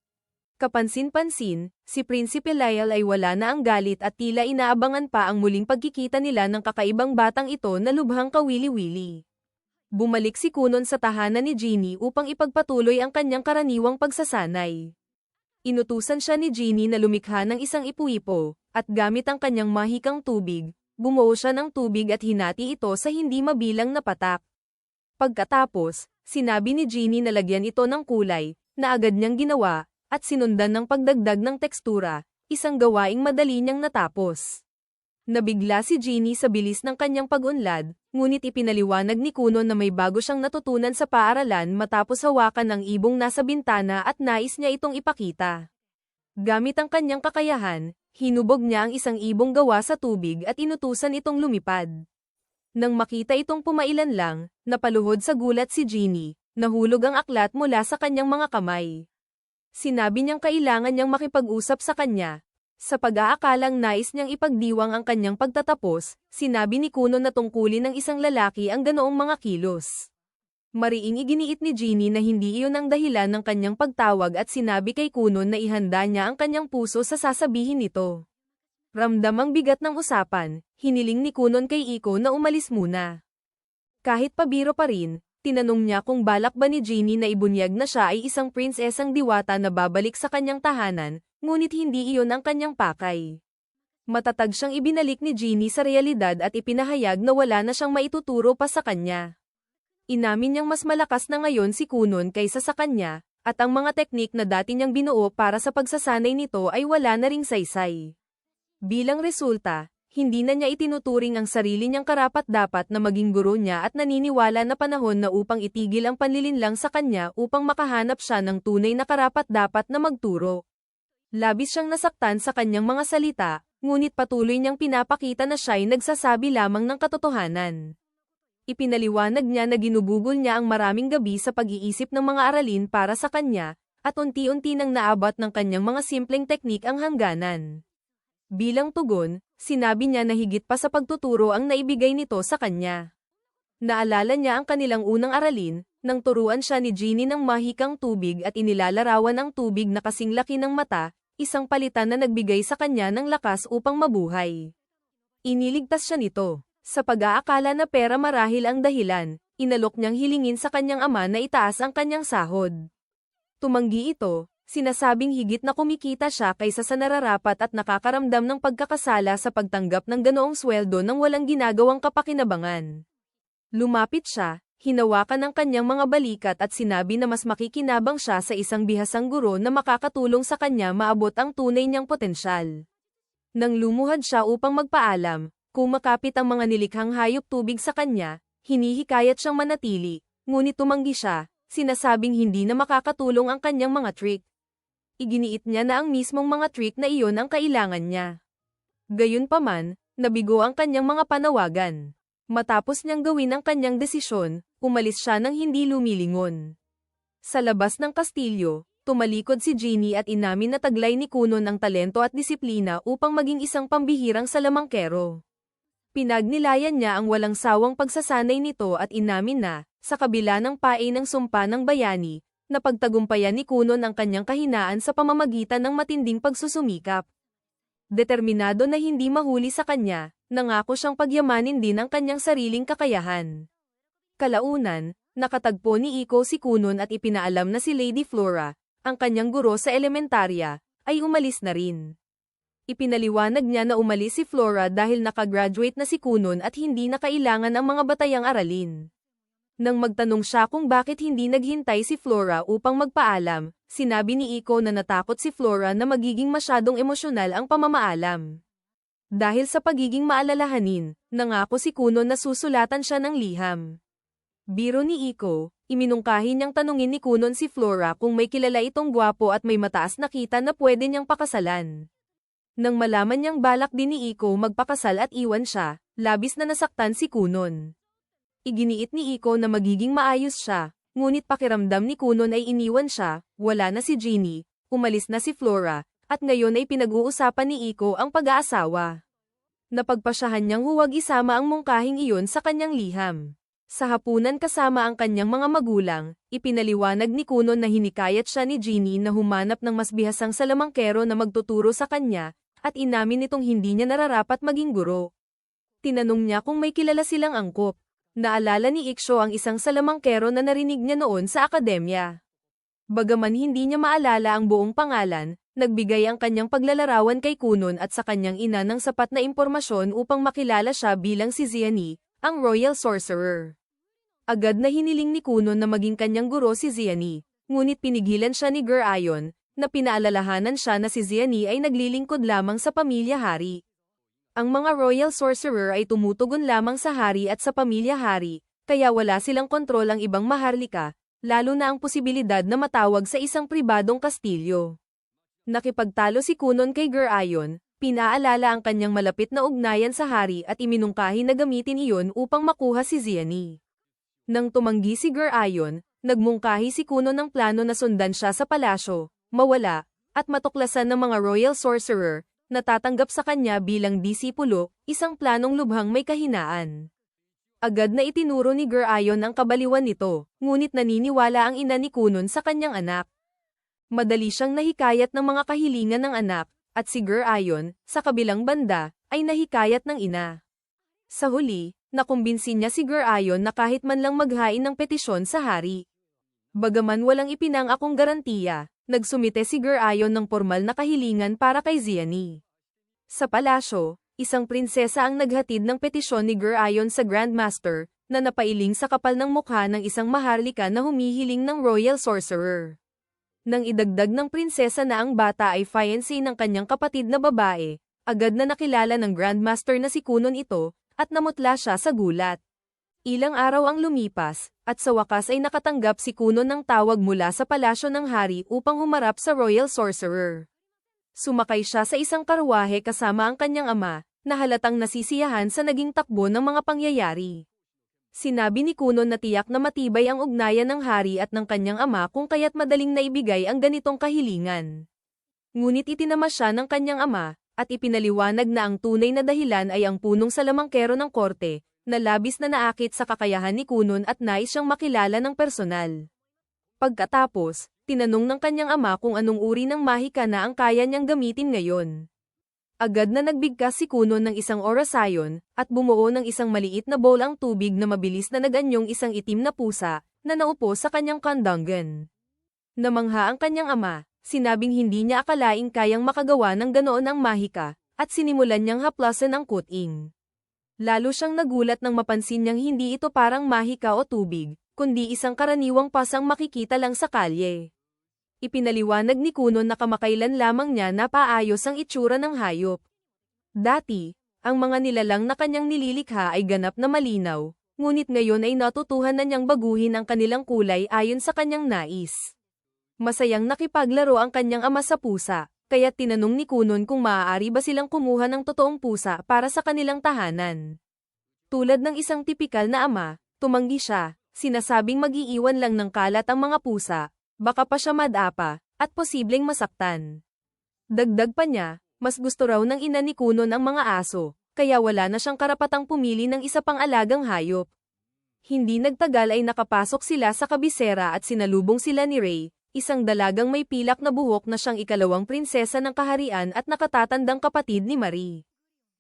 Kapansin-pansin, si Prinsipe Lyle ay wala na ang galit at tila inaabangan pa ang muling pagkikita nila ng kakaibang batang ito na lubhang kawili-wili. Bumalik si Kunon sa tahanan ni Ginny upang ipagpatuloy ang kanyang karaniwang pagsasanay. Inutusan siya ni Ginny na lumikha ng isang ipu-ipo, at gamit ang kanyang mahikang tubig, bumuo siya ng tubig at hinati ito sa hindi mabilang na patak. Pagkatapos, sinabi ni Ginny na lagyan ito ng kulay, na agad niyang ginawa, at sinundan ng pagdagdag ng tekstura, isang gawaing madali niyang natapos. Nabigla si Ginny sa bilis ng kanyang pag-unlad, ngunit ipinaliwanag ni Kunon na may bago siyang natutunan sa paaralan matapos hawakan ang ibong nasa bintana at nais niya itong ipakita. Gamit ang kanyang kakayahan, hinubog niya ang isang ibong gawa sa tubig at inutusan itong lumipad. Nang makita itong pumailan lang, napaluhod sa gulat si Ginny, nahulog ang aklat mula sa kanyang mga kamay. Sinabi niyang kailangan niyang makipag-usap sa kanya. Sa pag-aakalang nais niyang ipagdiwang ang kanyang pagtatapos, sinabi ni Kunon na tungkulin ng isang lalaki ang ganoong mga kilos. Mariing iginiit ni Ginny na hindi iyon ang dahilan ng kanyang pagtawag at sinabi kay Kunon na ihanda niya ang kanyang puso sa sasabihin nito. Ramdam ang bigat ng usapan, hiniling ni Kunon kay Iko na umalis muna. Kahit pabiro pa rin, tinanong niya kung balak ba ni Ginny na ibunyag na siya ay isang prinsesang diwata na babalik sa kanyang tahanan, ngunit hindi iyon ang kanyang pakay. Matatag siyang ibinalik ni Ginny sa realidad at ipinahayag na wala na siyang maituturo pa sa kanya. Inamin niyang mas malakas na ngayon si Kunon kaysa sa kanya, at ang mga teknik na dati niyang binuo para sa pagsasanay nito ay wala na ring saysay. Bilang resulta, hindi na niya itinuturing ang sarili niyang karapat-dapat na maging guro niya at naniniwala na panahon na upang itigil ang panlilinlang sa kanya upang makahanap siya ng tunay na karapat-dapat na magturo. Labis siyang nasaktan sa kanyang mga salita, ngunit patuloy niyang pinapakita na siya'y nagsasabi lamang ng katotohanan. Ipinaliwanag niya na ginubugol niya ang maraming gabi sa pag-iisip ng mga aralin para sa kanya, at unti-unti nang naabot ng kanyang mga simpleng teknik ang hangganan. Bilang tugon, sinabi niya na higit pa sa pagtuturo ang naibigay nito sa kanya. Naalala niya ang kanilang unang aralin, nang turuan siya ni Ginny ng mahikang tubig at inilalarawan ang tubig na kasing laki ng mata, isang palitan na nagbigay sa kanya ng lakas upang mabuhay. Iniligtas siya nito. Sa pag-aakala na pera marahil ang dahilan, inalok niyang hilingin sa kanyang ama na itaas ang kanyang sahod. Tumanggi ito, sinasabing higit na kumikita siya kaysa sa nararapat at nakakaramdam ng pagkakasala sa pagtanggap ng ganoong sweldo nang walang ginagawang kapakinabangan. Lumapit siya, hinawakan ang kanyang mga balikat at sinabi na mas makikinabang siya sa isang bihasang guro na makakatulong sa kanya maabot ang tunay niyang potensyal. Nang lumuhad siya upang magpaalam, kumakapit ang mga nilikhang hayop tubig sa kanya, hinihikayat siyang manatili, ngunit tumanggi siya, sinasabing hindi na makakatulong ang kanyang mga trick. Iginiit niya na ang mismong mga trick na iyon ang kailangan niya. Gayunpaman, nabigo ang kanyang mga panawagan. Matapos niyang gawin ang kanyang desisyon, umalis siya nang hindi lumilingon. Sa labas ng kastilyo, tumalikod si Ginny at inamin na taglay ni Kunon ang talento at disiplina upang maging isang pambihirang salamangkero. Pinagnilayan niya ang walang sawang pagsasanay nito at inamin na, sa kabila ng pae ng sumpa ng bayani, na pagtagumpayan ni Kunon ang kanyang kahinaan sa pamamagitan ng matinding pagsusumikap. Determinado na hindi mahuli sa kanya, nangako siyang pagyamanin din ang kanyang sariling kakayahan. Kalaunan, nakatagpo ni Iko si Kunon at ipinaalam na si Lady Flora, ang kanyang guro sa elementarya, ay umalis na rin. Ipinaliwanag niya na umalis si Flora dahil nakagraduate na si Kunon at hindi na kailangan ang mga batayang aralin. Nang magtanong siya kung bakit hindi naghintay si Flora upang magpaalam, sinabi ni Iko na natakot si Flora na magiging masyadong emosyonal ang pamamaalam. Dahil sa pagiging maalalahanin, nangako si Kuno na susulatan siya ng liham. Biro ni Iko, iminungkahi niyang tanungin ni Kunon si Flora kung may kilala itong gwapo at may mataas na kita na pwede niyang pakasalan. Nang malaman niyang balak din ni Iko magpakasal at iwan siya, labis na nasaktan si Kunon. Iginiit ni Iko na magiging maayos siya, ngunit pakiramdam ni Kunon ay iniwan siya, wala na si Jeannie, umalis na si Flora, at ngayon ay pinag-uusapan ni Iko ang pag-aasawa. Napagpasyahan niyang huwag isama ang mungkahing iyon sa kanyang liham. Sa hapunan kasama ang kanyang mga magulang, ipinaliwanag ni Kunon na hinikayat siya ni Jeannie na humanap ng mas bihasang salamangkero na magtuturo sa kanya, at inamin nitong hindi niya nararapat maging guro. Tinanong niya kung may kilala silang angkop. Naalala ni Iksho ang isang salamangkero na narinig niya noon sa akademya. Bagaman hindi niya maalala ang buong pangalan, nagbigay ang kanyang paglalarawan kay Kunon at sa kanyang ina ng sapat na impormasyon upang makilala siya bilang si Ziani, ang Royal Sorcerer. Agad na hiniling ni Kunon na maging kanyang guro si Ziani, ngunit pinigilan siya ni Gurayon, na pinaalalahanan siya na si Ziani ay naglilingkod lamang sa pamilya hari. Ang mga Royal Sorcerer ay tumutugon lamang sa hari at sa pamilya hari, kaya wala silang kontrol ang ibang maharlika, lalo na ang posibilidad na matawag sa isang pribadong kastilyo. Nakipagtalo si Kunon kay Gurayon, pinaalala ang kanyang malapit na ugnayan sa hari at iminungkahi na gamitin iyon upang makuha si Ziani. Nang tumanggi si Gurayon, nagmungkahi si Kunon ng plano na sundan siya sa palasyo, mawala, at matuklasan ng mga Royal Sorcerer, na tatanggap sa kanya bilang disipulo, isang planong lubhang may kahinaan. Agad na itinuro ni Gurayon ang kabaliwan nito, ngunit naniniwala ang ina ni Kunon sa kanyang anak. Madali siyang nahikayat ng mga kahilingan ng anak, at si Gurayon, sa kabilang banda, ay nahikayat ng ina. Sa huli, nakumbinsi niya si Gurayon na kahit man lang maghain ng petisyon sa hari. Bagaman walang ipinangakong garantiya, nagsumite si Gurayon ng formal na kahilingan para kay Ziani. Sa palasyo, isang prinsesa ang naghatid ng petisyon ni Gurayon sa Grandmaster, na napailing sa kapal ng mukha ng isang maharlika na humihiling ng Royal Sorcerer. Nang idagdag ng prinsesa na ang bata ay fiancé ng kanyang kapatid na babae, agad na nakilala ng Grandmaster na si Kunon ito, at namutla siya sa gulat. Ilang araw ang lumipas, at sa wakas ay nakatanggap si Kunon ng tawag mula sa palasyo ng hari upang humarap sa Royal Sorcerer. Sumakay siya sa isang karwahe kasama ang kanyang ama, na halatang nasisiyahan sa naging takbo ng mga pangyayari. Sinabi ni Kunon na tiyak na matibay ang ugnayan ng hari at ng kanyang ama kung kaya't madaling naibigay ang ganitong kahilingan. Ngunit itinama siya ng kanyang ama, at ipinaliwanag na ang tunay na dahilan ay ang punong salamangkero ng korte, na labis na naakit sa kakayahan ni Kunon at nais siyang makilala ng personal. Pagkatapos, tinanong ng kanyang ama kung anong uri ng mahika na ang kaya niyang gamitin ngayon. Agad na nagbigkas si Kunon ng isang orasayon, at bumuo ng isang maliit na bowl ang tubig na mabilis na naganyong isang itim na pusa, na naupo sa kanyang kandangan. Namangha ang kanyang ama, sinabing hindi niya akalaing kayang makagawa ng ganoon ang mahika, at sinimulan niyang haplasan ang kuting. Lalo siyang nagulat nang mapansin niyang hindi ito parang mahika o tubig, kundi isang karaniwang pasang makikita lang sa kalye. Ipinaliwanag ni Kunon na kamakailan lamang niya napaayos ang itsura ng hayop. Dati, ang mga nilalang na kanyang nililikha ay ganap na malinaw, ngunit ngayon ay natutuhan na niyang baguhin ang kanilang kulay ayon sa kanyang nais. Masayang nakipaglaro ang kanyang ama sa pusa, kaya tinanong ni Kunon kung maaari ba silang kumuha ng totoong pusa para sa kanilang tahanan. Tulad ng isang tipikal na ama, tumanggi siya, sinasabing mag-iiwan lang ng kalat ang mga pusa, baka pa siya madapa, at posibleng masaktan. Dagdag pa niya, mas gusto raw ng ina ni Kunon ang mga aso, kaya wala na siyang karapatang pumili ng isa pang alagang hayop. Hindi nagtagal ay nakapasok sila sa kabisera at sinalubong sila ni Ray, isang dalagang may pilak na buhok na siyang ikalawang prinsesa ng kaharian at nakatatandang kapatid ni Marie.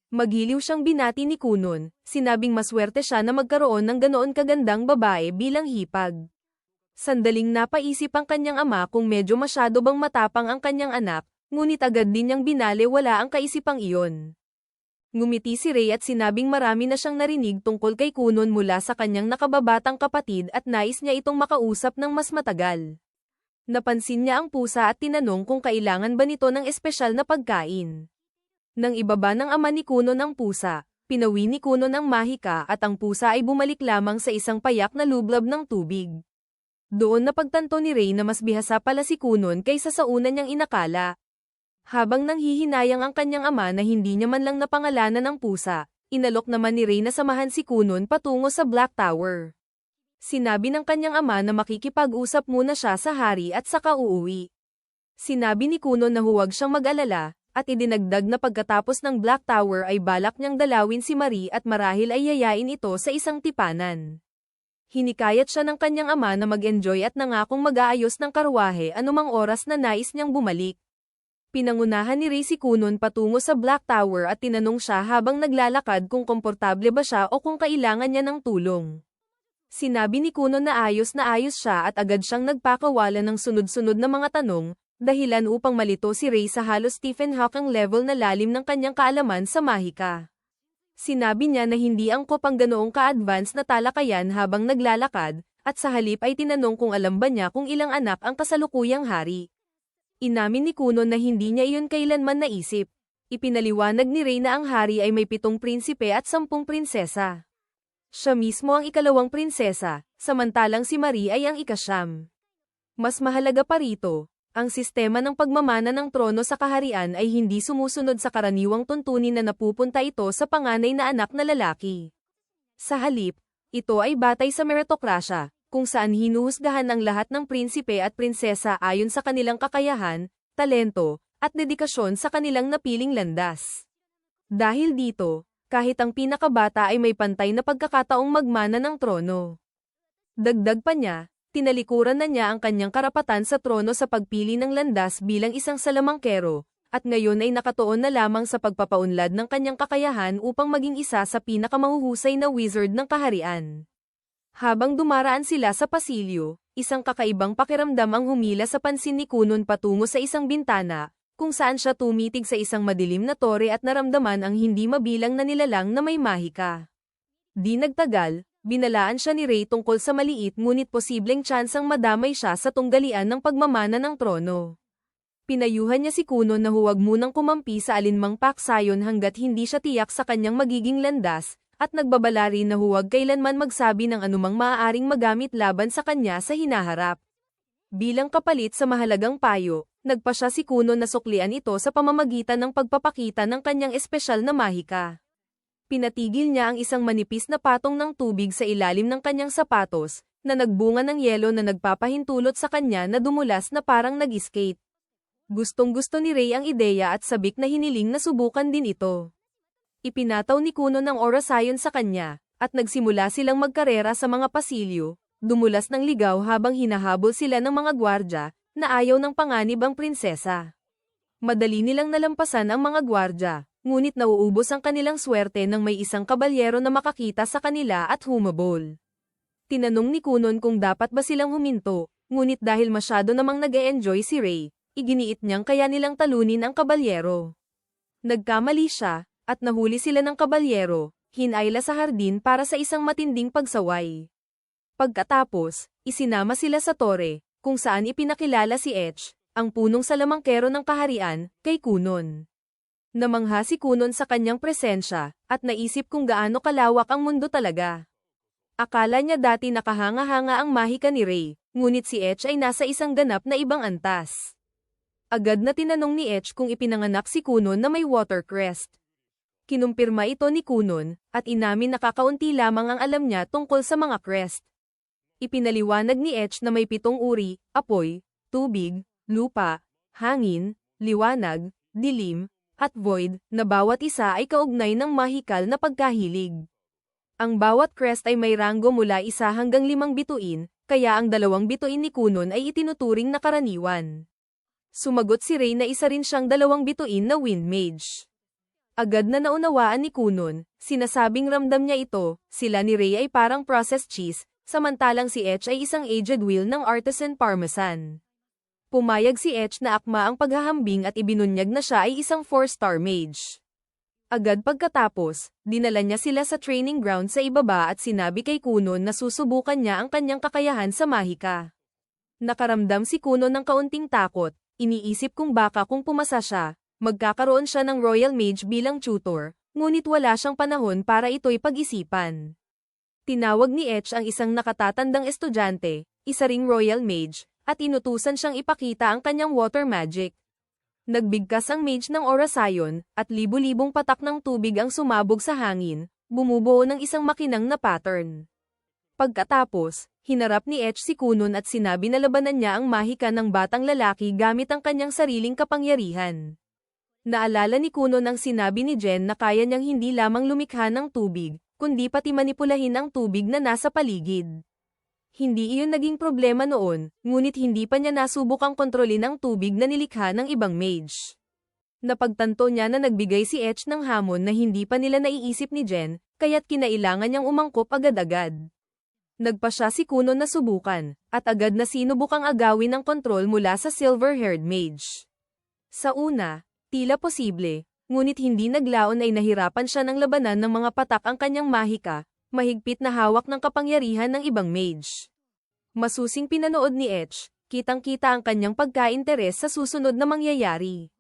Magiliw siyang binati ni Kunon, sinabing maswerte siya na magkaroon ng ganoon kagandang babae bilang hipag. Sandaling napaisip ang kanyang ama kung medyo masyado bang matapang ang kanyang anak, ngunit agad din niyang binaliwala ang kaisipang iyon. Ngumiti si Ray at sinabing marami na siyang narinig tungkol kay Kunon mula sa kanyang nakababatang kapatid at nais niya itong makausap ng mas matagal. Napansin niya ang pusa at tinanong kung kailangan ba nito ng espesyal na pagkain. Nang ibaba ng ama ni Kunon ang pusa, pinawi ni Kunon ang mahika at ang pusa ay bumalik lamang sa isang payak na lublab ng tubig. Doon napagtanto ni Ray na mas bihasa pala si Kunon kaysa sa una niyang inakala. Habang nanghihinayang ang kanyang ama na hindi niya man lang napangalanan ng pusa, inalok naman ni Ray na samahan si Kunon patungo sa Black Tower. Sinabi ng kanyang ama na makikipag-usap muna siya sa hari at saka uuwi. Sinabi ni Kunon na huwag siyang mag-alala, at idinagdag na pagkatapos ng Black Tower ay balak niyang dalawin si Marie at marahil ay yayain ito sa isang tipanan. Hinikayat siya ng kanyang ama na mag-enjoy at nangakong mag-aayos ng karwahe anumang oras na nais niyang bumalik. Pinangunahan ni Ray si Kunon patungo sa Black Tower at tinanong siya habang naglalakad kung komportable ba siya o kung kailangan niya ng tulong. Sinabi ni Kunon na ayos siya at agad siyang nagpakawala ng sunod-sunod na mga tanong, dahilan upang malito si Ray sa halos Stephen Hawking level na lalim ng kanyang kaalaman sa mahika. Sinabi niya na hindi angkop ang ganoong ka-advance na talakayan habang naglalakad, at sa halip ay tinanong kung alam ba niya kung ilang anak ang kasalukuyang hari. Inamin ni Kunon na hindi niya iyon kailanman naisip. Ipinaliwanag ni Ray na ang hari ay may 7 prinsipe at 10 prinsesa. Siya mismo ang ikalawang prinsesa, samantalang si Marie ay ang ika-9. Mas mahalaga pa rito, ang sistema ng pagmamana ng trono sa kaharian ay hindi sumusunod sa karaniwang tuntunin na napupunta ito sa panganay na anak na lalaki. Sa halip, ito ay batay sa meritokrasya, kung saan hinuhusgahan ang lahat ng prinsipe at prinsesa ayon sa kanilang kakayahan, talento, at dedikasyon sa kanilang napiling landas. Dahil dito, kahit ang pinakabata ay may pantay na pagkakataong magmana ng trono. Dagdag pa niya, tinalikuran na niya ang kanyang karapatan sa trono sa pagpili ng landas bilang isang salamangkero, at ngayon ay nakatuon na lamang sa pagpapaunlad ng kanyang kakayahan upang maging isa sa pinakamahuhusay na wizard ng kaharian. Habang dumaraan sila sa pasilyo, isang kakaibang pakiramdam ang humila sa pansin ni Kunon patungo sa isang bintana, kung saan siya tumitig sa isang madilim na tore at naramdaman ang hindi mabilang na nilalang na may mahika. Di nagtagal, binalaan siya ni Ray tungkol sa maliit ngunit posibleng tsansang madamay siya sa tunggalian ng pagmamana ng trono. Pinayuhan niya si Kunon na huwag munang kumampi sa alinmang paksayon hanggat hindi siya tiyak sa kanyang magiging landas, at nagbabala rin na huwag kailanman magsabi ng anumang maaaring magamit laban sa kanya sa hinaharap. Bilang kapalit sa mahalagang payo, nagpasya si Kunon na suklian ito sa pamamagitan ng pagpapakita ng kanyang espesyal na mahika. Pinatigil niya ang isang manipis na patong ng tubig sa ilalim ng kanyang sapatos, na nagbunga ng yelo na nagpapahintulot sa kanya na dumulas na parang nag-skate. Gustong-gusto ni Ray ang ideya at sabik na hiniling na subukan din ito. Ipinataw ni Kunon ang orasayon sa kanya, at nagsimula silang magkarera sa mga pasilyo, dumulas ng ligaw habang hinahabol sila ng mga gwardya, na ayaw ng panganib ang prinsesa. Madali nilang nalampasan ang mga gwardya, ngunit nauubos ang kanilang swerte nang may isang kabalyero na makakita sa kanila at humabol. Tinanong ni Kunon kung dapat ba silang huminto, ngunit dahil masyado namang nag-e-enjoy si Ray, iginiit niyang kaya nilang talunin ang kabalyero. Nagkamali siya, at nahuli sila ng kabalyero, hinayla sa hardin para sa isang matinding pagsaway. Pagkatapos, isinama sila sa tore, kung saan ipinakilala si Etch, ang punong salamangkero ng kaharian, kay Kunon. Namangha si Kunon sa kanyang presensya, at naisip kung gaano kalawak ang mundo talaga. Akala niya dati nakahanga-hanga ang mahika ni Ray, ngunit si Etch ay nasa isang ganap na ibang antas. Agad na tinanong ni Etch kung ipinanganak si Kunon na may water crest. Kinumpirma ito ni Kunon, at inamin na kakaunti lamang ang alam niya tungkol sa mga crest. Ipinaliwanag ni Etch na may 7 uri, apoy, tubig, lupa, hangin, liwanag, dilim, at void, na bawat isa ay kaugnay ng mahikal na pagkahilig. Ang bawat crest ay may ranggo mula 1 hanggang 5 bituin, kaya ang 2 bituin ni Kunon ay itinuturing na karaniwan. Sumagot si Ray na isa rin siyang 2 bituin na wind mage. Agad na naunawaan ni Kunon, sinasabing ramdam niya ito, sila ni Ray ay parang processed cheese, samantalang si Etch ay isang aged wheel ng artisan parmesan. Pumayag si Etch na akma ang paghahambing at ibinunyag na siya ay isang 4-star mage. Agad pagkatapos, dinala niya sila sa training ground sa ibaba at sinabi kay Kunon na susubukan niya ang kanyang kakayahan sa mahika. Nakaramdam si Kunon ng kaunting takot, iniisip kung baka kung pumasa siya, magkakaroon siya ng Royal Mage bilang tutor, ngunit wala siyang panahon para ito'y pag-isipan. Tinawag ni Etch ang isang nakatatandang estudyante, isa ring Royal Mage, at inutusan siyang ipakita ang kanyang water magic. Nagbigkas ang mage ng orasayon, at libu-libong patak ng tubig ang sumabog sa hangin, bumubuo ng isang makinang na pattern. Pagkatapos, hinarap ni Etch si Kunon at sinabi na labanan niya ang mahika ng batang lalaki gamit ang kanyang sariling kapangyarihan. Naalala ni Kunon ang sinabi ni Jen na kaya niyang hindi lamang lumikha ng tubig, kundi pati manipulahin ang tubig na nasa paligid. Hindi iyon naging problema noon, ngunit hindi pa niya nasubukang kontrolin ang tubig na nilikha ng ibang mage. Napagtanto niya na nagbigay si Etch ng hamon na hindi pa nila naiisip ni Jen, kaya't kinailangan niyang umangkop agad-agad. Nagpa siya si Kunon na subukan, at agad na sinubukang agawin ang kontrol mula sa silver-haired mage. Sa una, tila posible, ngunit hindi naglaon ay nahirapan siya ng labanan ng mga patak ang kanyang mahika, mahigpit na hawak ng kapangyarihan ng ibang mage. Masusing pinanood ni Etch, kitang-kita ang kanyang pagka-interes sa susunod na mangyayari.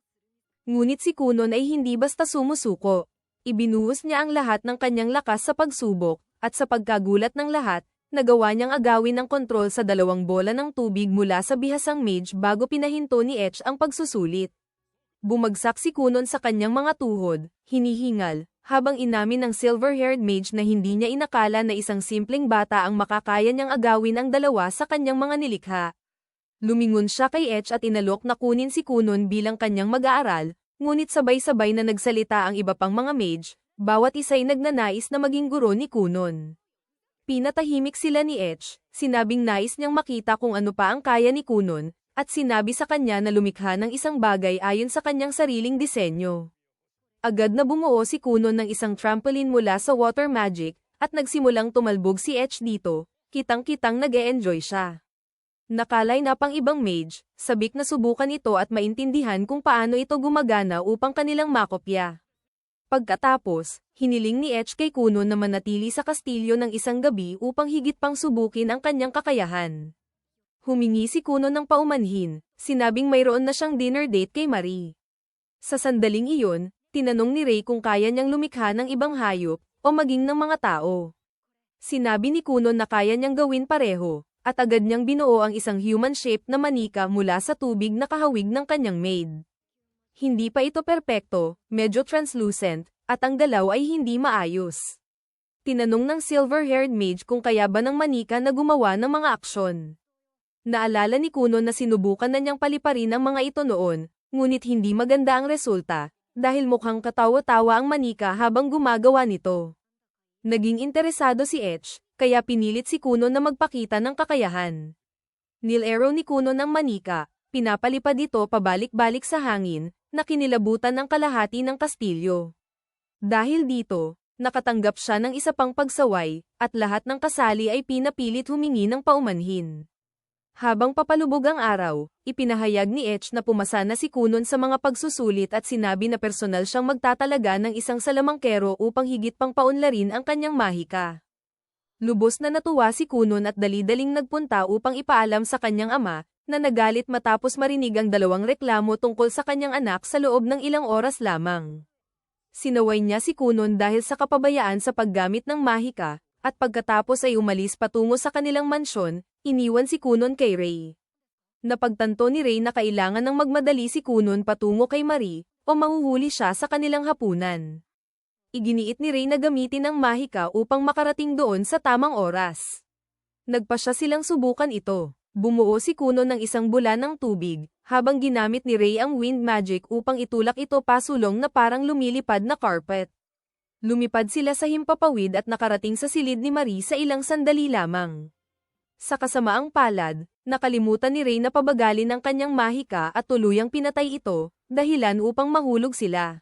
Ngunit si Kunon ay hindi basta sumusuko. Ibinuhos niya ang lahat ng kanyang lakas sa pagsubok, at sa pagkagulat ng lahat, nagawa niyang agawin ang kontrol sa dalawang bola ng tubig mula sa bihasang mage bago pinahinto ni Etch ang pagsusulit. Bumagsak si Kunon sa kanyang mga tuhod, hinihingal, habang inamin ng silver-haired mage na hindi niya inakala na isang simpleng bata ang makakaya niyang agawin ang dalawa sa kanyang mga nilikha. Lumingon siya kay Etch at inalok na kunin si Kunon bilang kanyang mag-aaral, ngunit sabay-sabay na nagsalita ang iba pang mga mage, bawat isa'y nagnanais na maging guro ni Kunon. Pinatahimik sila ni Etch, sinabing nais niyang makita kung ano pa ang kaya ni Kunon, at sinabi sa kanya na lumikha ng isang bagay ayon sa kanyang sariling disenyo. Agad na bumuo si Kunon ng isang trampoline mula sa water magic, at nagsimulang tumalbog si Etch dito, kitang-kitang nag-e-enjoy siya. Nakalay na pang ibang mage, sabik na subukan ito at maintindihan kung paano ito gumagana upang kanilang makopya. Pagkatapos, hiniling ni Etch kay Kunon na manatili sa kastilyo ng isang gabi upang higit pang subukin ang kanyang kakayahan. Humingi si Kunon ng paumanhin, sinabing mayroon na siyang dinner date kay Marie. Sa sandaling iyon, tinanong ni Ray kung kaya niyang lumikha ng ibang hayop, o maging ng mga tao. Sinabi ni Kunon na kaya niyang gawin pareho, at agad niyang binuo ang isang human-shaped na manika mula sa tubig na kahawig ng kanyang maid. Hindi pa ito perpekto, medyo translucent, at ang galaw ay hindi maayos. Tinanong ng silver-haired mage kung kaya ba ng manika na gumawa ng mga aksyon. Naalala ni Kunon na sinubukan na niyang paliparin ang mga ito noon, ngunit hindi maganda ang resulta, dahil mukhang katawa-tawa ang manika habang gumagawa nito. Naging interesado si Etch, kaya pinilit si Kunon na magpakita ng kakayahan. Nilaro ni Kunon ang manika, pinapalipad ito pabalik-balik sa hangin, na kinilabutan ng kalahati ng kastilyo. Dahil dito, nakatanggap siya ng isa pang pagsaway, at lahat ng kasali ay pinapilit humingi ng paumanhin. Habang papalubog ang araw, ipinahayag ni Etch na pumasa na si Kunon sa mga pagsusulit at sinabi na personal siyang magtatalaga ng isang salamangkero upang higit pang paunlarin ang kanyang mahika. Lubos na natuwa si Kunon at dali-daling nagpunta upang ipaalam sa kanyang ama, na nagalit matapos marinig ang dalawang reklamo tungkol sa kanyang anak sa loob ng ilang oras lamang. Sinaway niya si Kunon dahil sa kapabayaan sa paggamit ng mahika, at pagkatapos ay umalis patungo sa kanilang mansyon, iniwan si Kunon kay Ray. Napagtanto ni Ray na kailangan ng magmadali si Kunon patungo kay Marie, o mahuhuli siya sa kanilang hapunan. Iginiit ni Ray na gamitin ang mahika upang makarating doon sa tamang oras. Nagpa siya silang subukan ito. Bumuo si Kunon ng isang bula ng tubig, habang ginamit ni Ray ang wind magic upang itulak ito pasulong na parang lumilipad na carpet. Lumipad sila sa himpapawid at nakarating sa silid ni Marie sa ilang sandali lamang. Sa kasamaang palad, nakalimutan ni Ray na pabagalin ang kanyang mahika at tuluyang pinatay ito, dahilan upang mahulog sila.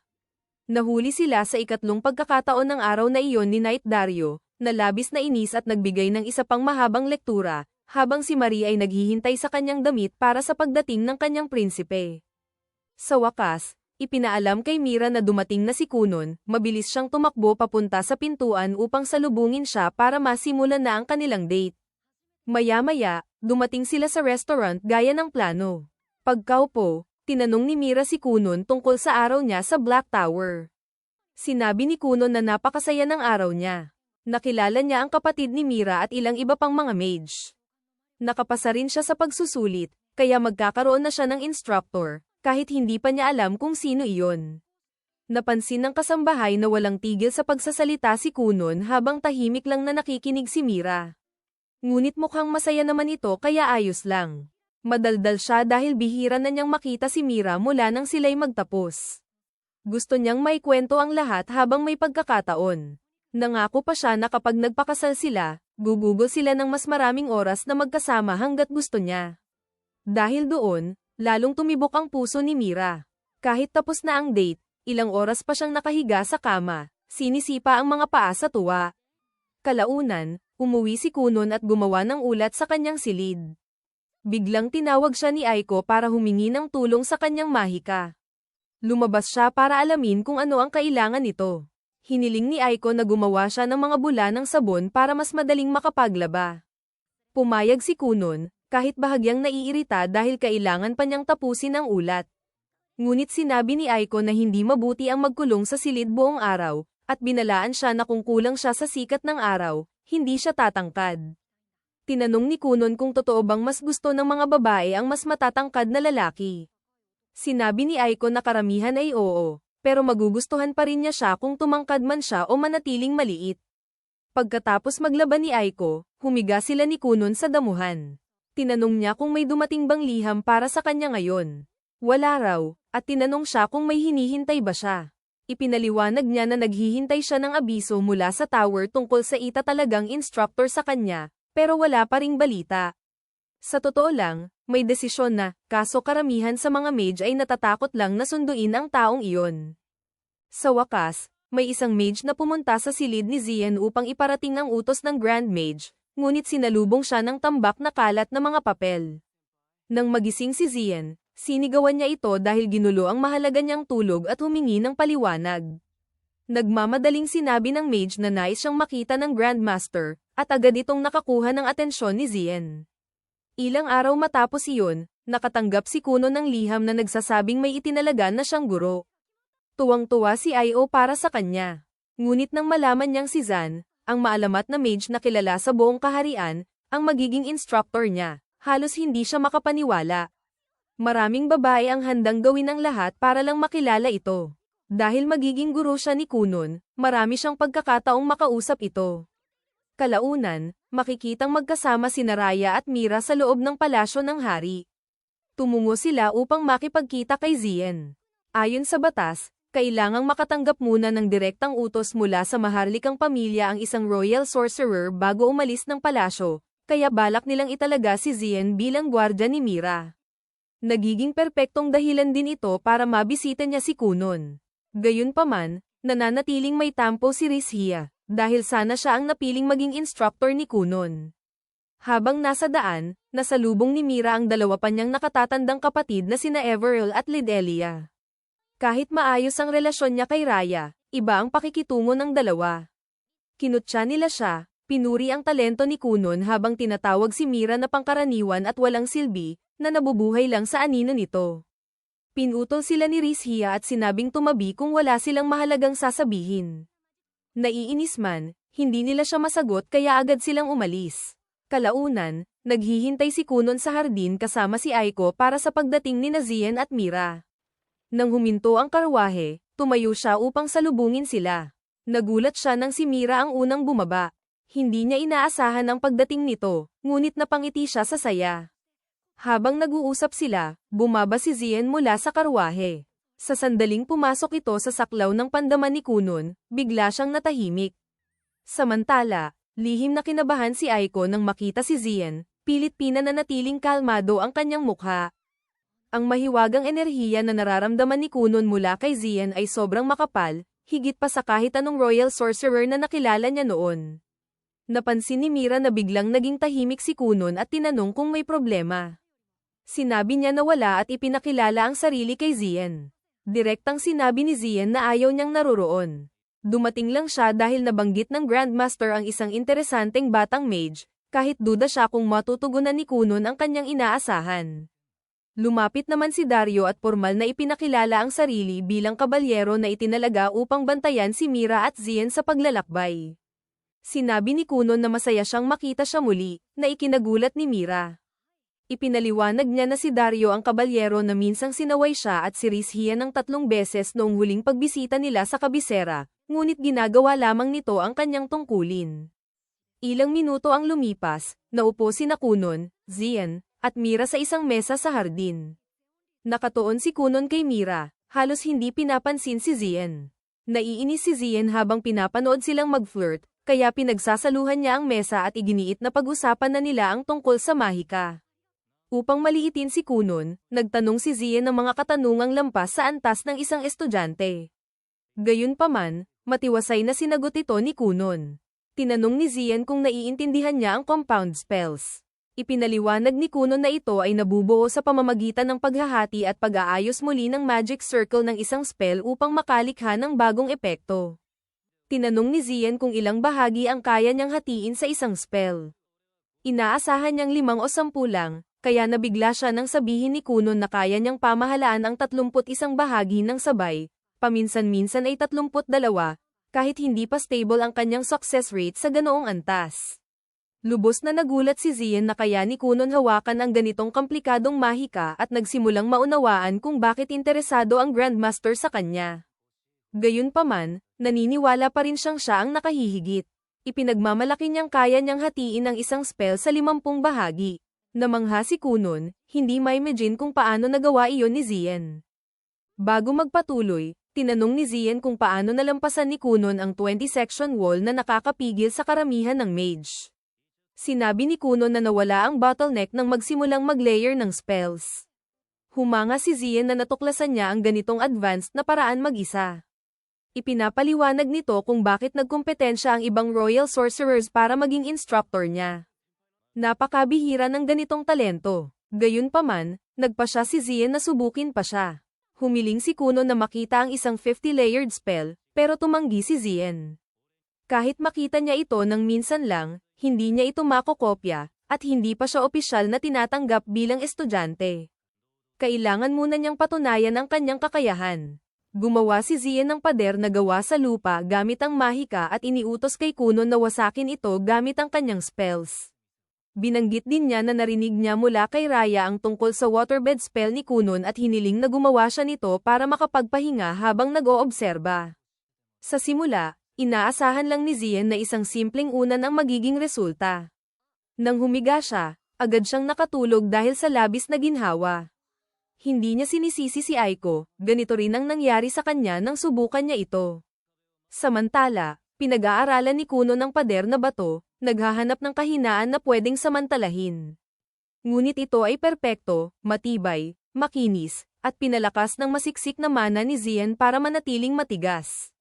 Nahuli sila sa ikatlong pagkakataon ng araw na iyon ni Knight Dario, na labis na inis at nagbigay ng isa pang mahabang lektura, habang si Marie ay naghihintay sa kanyang damit para sa pagdating ng kanyang prinsipe. Sa wakas, Ipinaalam kay Mira na dumating na si Kunon, mabilis siyang tumakbo papunta sa pintuan upang salubungin siya para masimulan na ang kanilang date. Maya-maya, dumating sila sa restaurant gaya ng plano. Pagkaupo, tinanong ni Mira si Kunon tungkol sa araw niya sa Black Tower. Sinabi ni Kunon na napakasaya ng araw niya. Nakilala niya ang kapatid ni Mira at ilang iba pang mga mage. Nakapasa rin siya sa pagsusulit, kaya magkakaroon na siya ng instructor, kahit hindi pa niya alam kung sino iyon. Napansin ng kasambahay na walang tigil sa pagsasalita si Kunon habang tahimik lang na nakikinig si Mira. Ngunit mukhang masaya naman ito kaya ayos lang. Madaldal siya dahil bihira na niyang makita si Mira mula nang sila'y magtapos. Gusto niyang maikwento ang lahat habang may pagkakataon. Nangako pa siya na kapag nagpakasal sila, gugugol sila ng mas maraming oras na magkasama hanggat gusto niya. Dahil doon, lalong tumibok ang puso ni Mira. Kahit tapos na ang date, ilang oras pa siyang nakahiga sa kama, sinisipa ang mga paa sa tuwa. Kalaunan, umuwi si Kunon at gumawa ng ulat sa kanyang silid. Biglang tinawag siya ni Aiko para humingi ng tulong sa kanyang mahika. Lumabas siya para alamin kung ano ang kailangan nito. Hiniling ni Aiko na gumawa siya ng mga bula ng sabon para mas madaling makapaglaba. Pumayag si Kunon, kahit bahagyang naiirita dahil kailangan pa niyang tapusin ang ulat. Ngunit sinabi ni Aiko na hindi mabuti ang magkulong sa silid buong araw, at binalaan siya na kung kulang siya sa sikat ng araw, hindi siya tatangkad. Tinanong ni Kunon kung totoo bang mas gusto ng mga babae ang mas matatangkad na lalaki. Sinabi ni Aiko na karamihan ay oo, pero magugustuhan pa rin niya siya kung tumangkad man siya o manatiling maliit. Pagkatapos maglaban ni Aiko, humiga sila ni Kunon sa damuhan. Tinanong niya kung may dumating bang liham para sa kanya ngayon. Wala raw, at tinanong siya kung may hinihintay ba siya. Ipinaliwanag niya na naghihintay siya ng abiso mula sa tower tungkol sa talagang instructor sa kanya, pero wala pa ring balita. Sa totoo lang, may desisyon na, kaso karamihan sa mga mage ay natatakot lang na sunduin ang taong iyon. Sa wakas, may isang mage na pumunta sa silid ni Zian upang iparating ang utos ng Grand Mage, ngunit sinalubong siya ng tambak na kalat na mga papel. Nang magising si Zian, sinigawan niya ito dahil ginulo ang mahalaga niyang tulog at humingi ng paliwanag. Nagmamadaling sinabi ng mage na nais siyang makita ng Grandmaster, at agad itong nakakuha ng atensyon ni Zian. Ilang araw matapos iyon, nakatanggap si Kunon ng liham na nagsasabing may itinalaga na siyang guro. Tuwang-tuwa si Io para sa kanya. Ngunit nang malaman niyang si Zan, ang maalamat na mage na kilala sa buong kaharian, ang magiging instructor niya, halos hindi siya makapaniwala. Maraming babae ang handang gawin ang lahat para lang makilala ito. Dahil magiging guro siya ni Kunon, marami siyang pagkakataong makausap ito. Kalaunan, makikitang magkasama si Raya at Mira sa loob ng palasyo ng hari. Tumungo sila upang makipagkita kay Zian. Ayon sa batas, kailangang makatanggap muna ng direktang utos mula sa maharlikang pamilya ang isang royal sorcerer bago umalis ng palasyo, kaya balak nilang italaga si Zian bilang gwardya ni Mira. Nagiging perpektong dahilan din ito para mabisita niya si Kunon. Gayunpaman, nananatiling may tampo si Rizhia, dahil sana siya ang napiling maging instructor ni Kunon. Habang nasa daan, nasalubong ni Mira ang dalawa pa niyang nakatatandang kapatid na sina Everil at Lidelia. Kahit maayos ang relasyon niya kay Raya, iba ang pakikitungo ng dalawa. Kinutya nila siya, pinuri ang talento ni Kunon habang tinatawag si Mira na pangkaraniwan at walang silbi, na nabubuhay lang sa anino nito. Pinutol sila ni Rizhia at sinabing tumabi kung wala silang mahalagang sasabihin. Naiinis man, hindi nila siya masagot kaya agad silang umalis. Kalaunan, naghihintay si Kunon sa hardin kasama si Aiko para sa pagdating ni Zian at Mira. Nang huminto ang karwahe, tumayo siya upang salubungin sila. Nagulat siya nang si Mira ang unang bumaba. Hindi niya inaasahan ang pagdating nito, ngunit napangiti siya sa saya. Habang nag-uusap sila, bumaba si Zian mula sa karwahe. Sa sandaling pumasok ito sa saklaw ng pandaman ni Kunon, bigla siyang natahimik. Samantala, lihim na kinabahan si Aiko nang makita si Zian, pilit pinananatiling kalmado ang kanyang mukha. Ang mahiwagang enerhiya na nararamdaman ni Kunon mula kay Zian ay sobrang makapal, higit pa sa kahit anong royal sorcerer na nakilala niya noon. Napansin ni Mira na biglang naging tahimik si Kunon at tinanong kung may problema. Sinabi niya na wala at ipinakilala ang sarili kay Zian. Direktang sinabi ni Zian na ayaw niyang naroroon. Dumating lang siya dahil nabanggit ng Grandmaster ang isang interesanteng batang mage, kahit duda siya kung matutugunan ni Kunon ang kanyang inaasahan. Lumapit naman si Dario at formal na ipinakilala ang sarili bilang kabalyero na itinalaga upang bantayan si Mira at Zian sa paglalakbay. Sinabi ni Kunon na masaya siyang makita siya muli, na ikinagulat ni Mira. Ipinaliwanag niya na si Dario ang kabalyero na minsang sinaway siya at sinishiyan ng 3 beses noong huling pagbisita nila sa kabisera, ngunit ginagawa lamang nito ang kanyang tungkulin. Ilang minuto ang lumipas, naupo sina Kunon, Zian, at Mira sa isang mesa sa hardin. Nakatuon si Kunon kay Mira, halos hindi pinapansin si Zian. Naiinis si Zian habang pinapanood silang mag-flirt, kaya pinagsasaluhan niya ang mesa at iginiit na pag-usapan na nila ang tungkol sa mahika. Upang maliitin si Kunon, nagtanong si Zian ng mga katanungang lampas sa antas ng isang estudyante. Gayunpaman, matiwasay na sinagot ito ni Kunon. Tinanong ni Zian kung naiintindihan niya ang compound spells. Ipinaliwanag ni Kunon na ito ay nabubuo sa pamamagitan ng paghahati at pag-aayos muli ng magic circle ng isang spell upang makalikha ng bagong epekto. Tinanong ni Zian kung ilang bahagi ang kaya niyang hatiin sa isang spell. Inaasahan niyang 5 o 10 lang, kaya nabigla siya nang sabihin ni Kunon na kaya niyang pamahalaan ang 31 bahagi ng sabay, paminsan-minsan ay 32, kahit hindi pa stable ang kanyang success rate sa ganoong antas. Lubos na nagulat si Zian na kaya ni Kunon hawakan ang ganitong komplikadong mahika at nagsimulang maunawaan kung bakit interesado ang Grandmaster sa kanya. Gayunpaman, naniniwala pa rin siya ang nakahihigit. Ipinagmamalaki niyang kaya niyang hatiin ang isang spell sa 50 bahagi. Namangha si Kunon, hindi maimagine kung paano nagawa iyon ni Zian. Bago magpatuloy, tinanong ni Zian kung paano nalampasan ni Kunon ang 20-section wall na nakakapigil sa karamihan ng mage. Sinabi ni Kunon na nawala ang bottleneck nang magsimulang mag-layer ng spells. Humanga si Zian na natuklasan niya ang ganitong advanced na paraan mag-isa. Ipinapaliwanag nito kung bakit nagkumpetensya ang ibang royal sorcerers para maging instructor niya. Napakabihira ng ganitong talento. Gayunpaman, nagpa siya si Zian na subukin pa siya. Humiling si Kunon na makita ang isang 50-layered spell, pero tumanggi si Zian. Kahit makita niya ito ng minsan lang, hindi niya ito makokopya, at hindi pa siya opisyal na tinatanggap bilang estudyante. Kailangan muna niyang patunayan ang kanyang kakayahan. Gumawa si Zian ng pader na gawa sa lupa gamit ang mahika at iniutos kay Kunon na wasakin ito gamit ang kanyang spells. Binanggit din niya na narinig niya mula kay Raya ang tungkol sa waterbed spell ni Kunon at hiniling na gumawa siya nito para makapagpahinga habang nag-oobserba. Sa simula, inaasahan lang ni Zian na isang simpleng unan ang magiging resulta. Nang humiga siya, agad siyang nakatulog dahil sa labis na ginhawa. Hindi niya sinisisi si Aiko, ganito rin ang nangyari sa kanya nang subukan niya ito. Samantala, pinag-aaralan ni Kunon ang pader na bato, naghahanap ng kahinaan na pwedeng samantalahin. Ngunit ito ay perpekto, matibay, makinis, at pinalakas ng masiksik na mana ni Zian para manatiling matigas.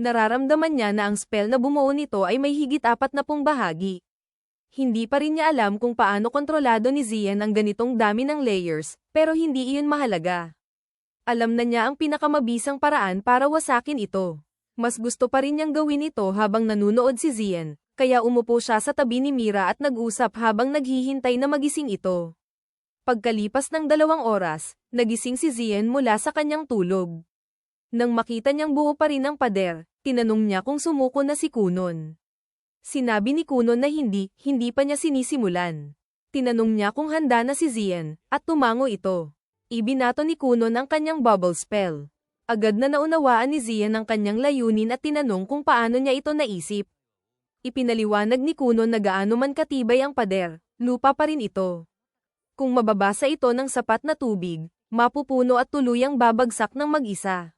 Nararamdaman niya na ang spell na bumuo nito ay may higit 40 bahagi. Hindi pa rin niya alam kung paano kontrolado ni Zian ang ganitong dami ng layers, pero hindi iyon mahalaga. Alam na niya ang pinakamabisang paraan para wasakin ito. Mas gusto pa rin niyang gawin ito habang nanunood si Zian, kaya umupo siya sa tabi ni Mira at nag-usap habang naghihintay na magising ito. Pagkalipas ng 2 oras, nagising si Zian mula sa kanyang tulog. Nang makita niyang buo pa rin ang pader, tinanong niya kung sumuko na si Kunon. Sinabi ni Kunon na hindi pa niya sinisimulan. Tinanong niya kung handa na si Zian, at tumango ito. Ibinato ni Kunon ang kanyang bubble spell. Agad na naunawaan ni Zian ang kanyang layunin at tinanong kung paano niya ito naisip. Ipinaliwanag ni Kunon na gaano man katibay ang pader, lupa pa rin ito. Kung mababasa ito ng sapat na tubig, mapupuno at tuluyang babagsak ng mag-isa.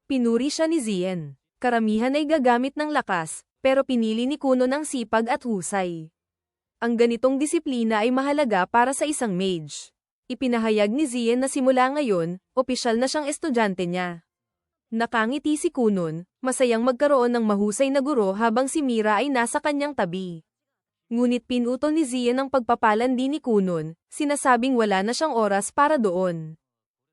Pinuri siya ni Zian. Karamihan ay gagamit ng lakas, pero pinili ni Kunon ang sipag at husay. Ang ganitong disiplina ay mahalaga para sa isang mage. Ipinahayag ni Zian na simula ngayon, opisyal na siyang estudyante niya. Nakangiti si Kunon, masayang magkaroon ng mahusay na guro habang si Mira ay nasa kanyang tabi. Ngunit pinutol ni Zian ang pagpapalandi ni Kunon, sinasabing wala na siyang oras para doon.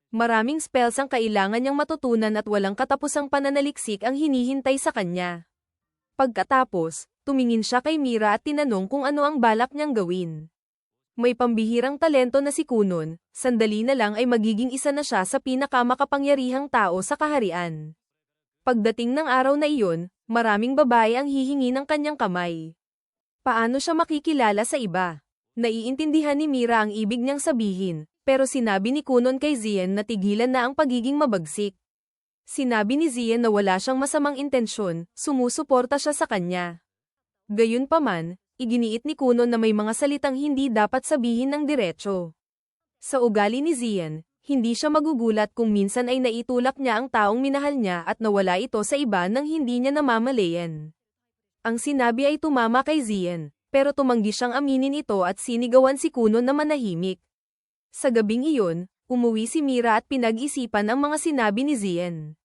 Maraming spells ang kailangan niyang matutunan at walang katapusang pananaliksik ang hinihintay sa kanya. Pagkatapos, tumingin siya kay Mira at tinanong kung ano ang balak niyang gawin. May pambihirang talento na si Kunon, sandali na lang ay magiging isa na siya sa pinakamakapangyarihang tao sa kaharian. Pagdating ng araw na iyon, maraming babae ang hihingi ng kanyang kamay. Paano siya makikilala sa iba? Naiintindihan ni Mira ang ibig niyang sabihin, pero sinabi ni Kunon kay Zien na tigilan na ang pagiging mabagsik. Sinabi ni Zien na wala siyang masamang intensyon, sumusuporta siya sa kanya. Gayunpaman, iginiit ni Kunon na may mga salitang hindi dapat sabihin ng diretso. Sa ugali ni Zien, hindi siya magugulat kung minsan ay naitulak niya ang taong minahal niya at nawala ito sa iba nang hindi niya namamalayan. Ang sinabi ay tumama kay Zien, pero tumanggi siyang aminin ito at sinigawan si Kunon na manahimik. Sa gabing iyon, umuwi si Mira at pinag-isipan ang mga sinabi ni Zien.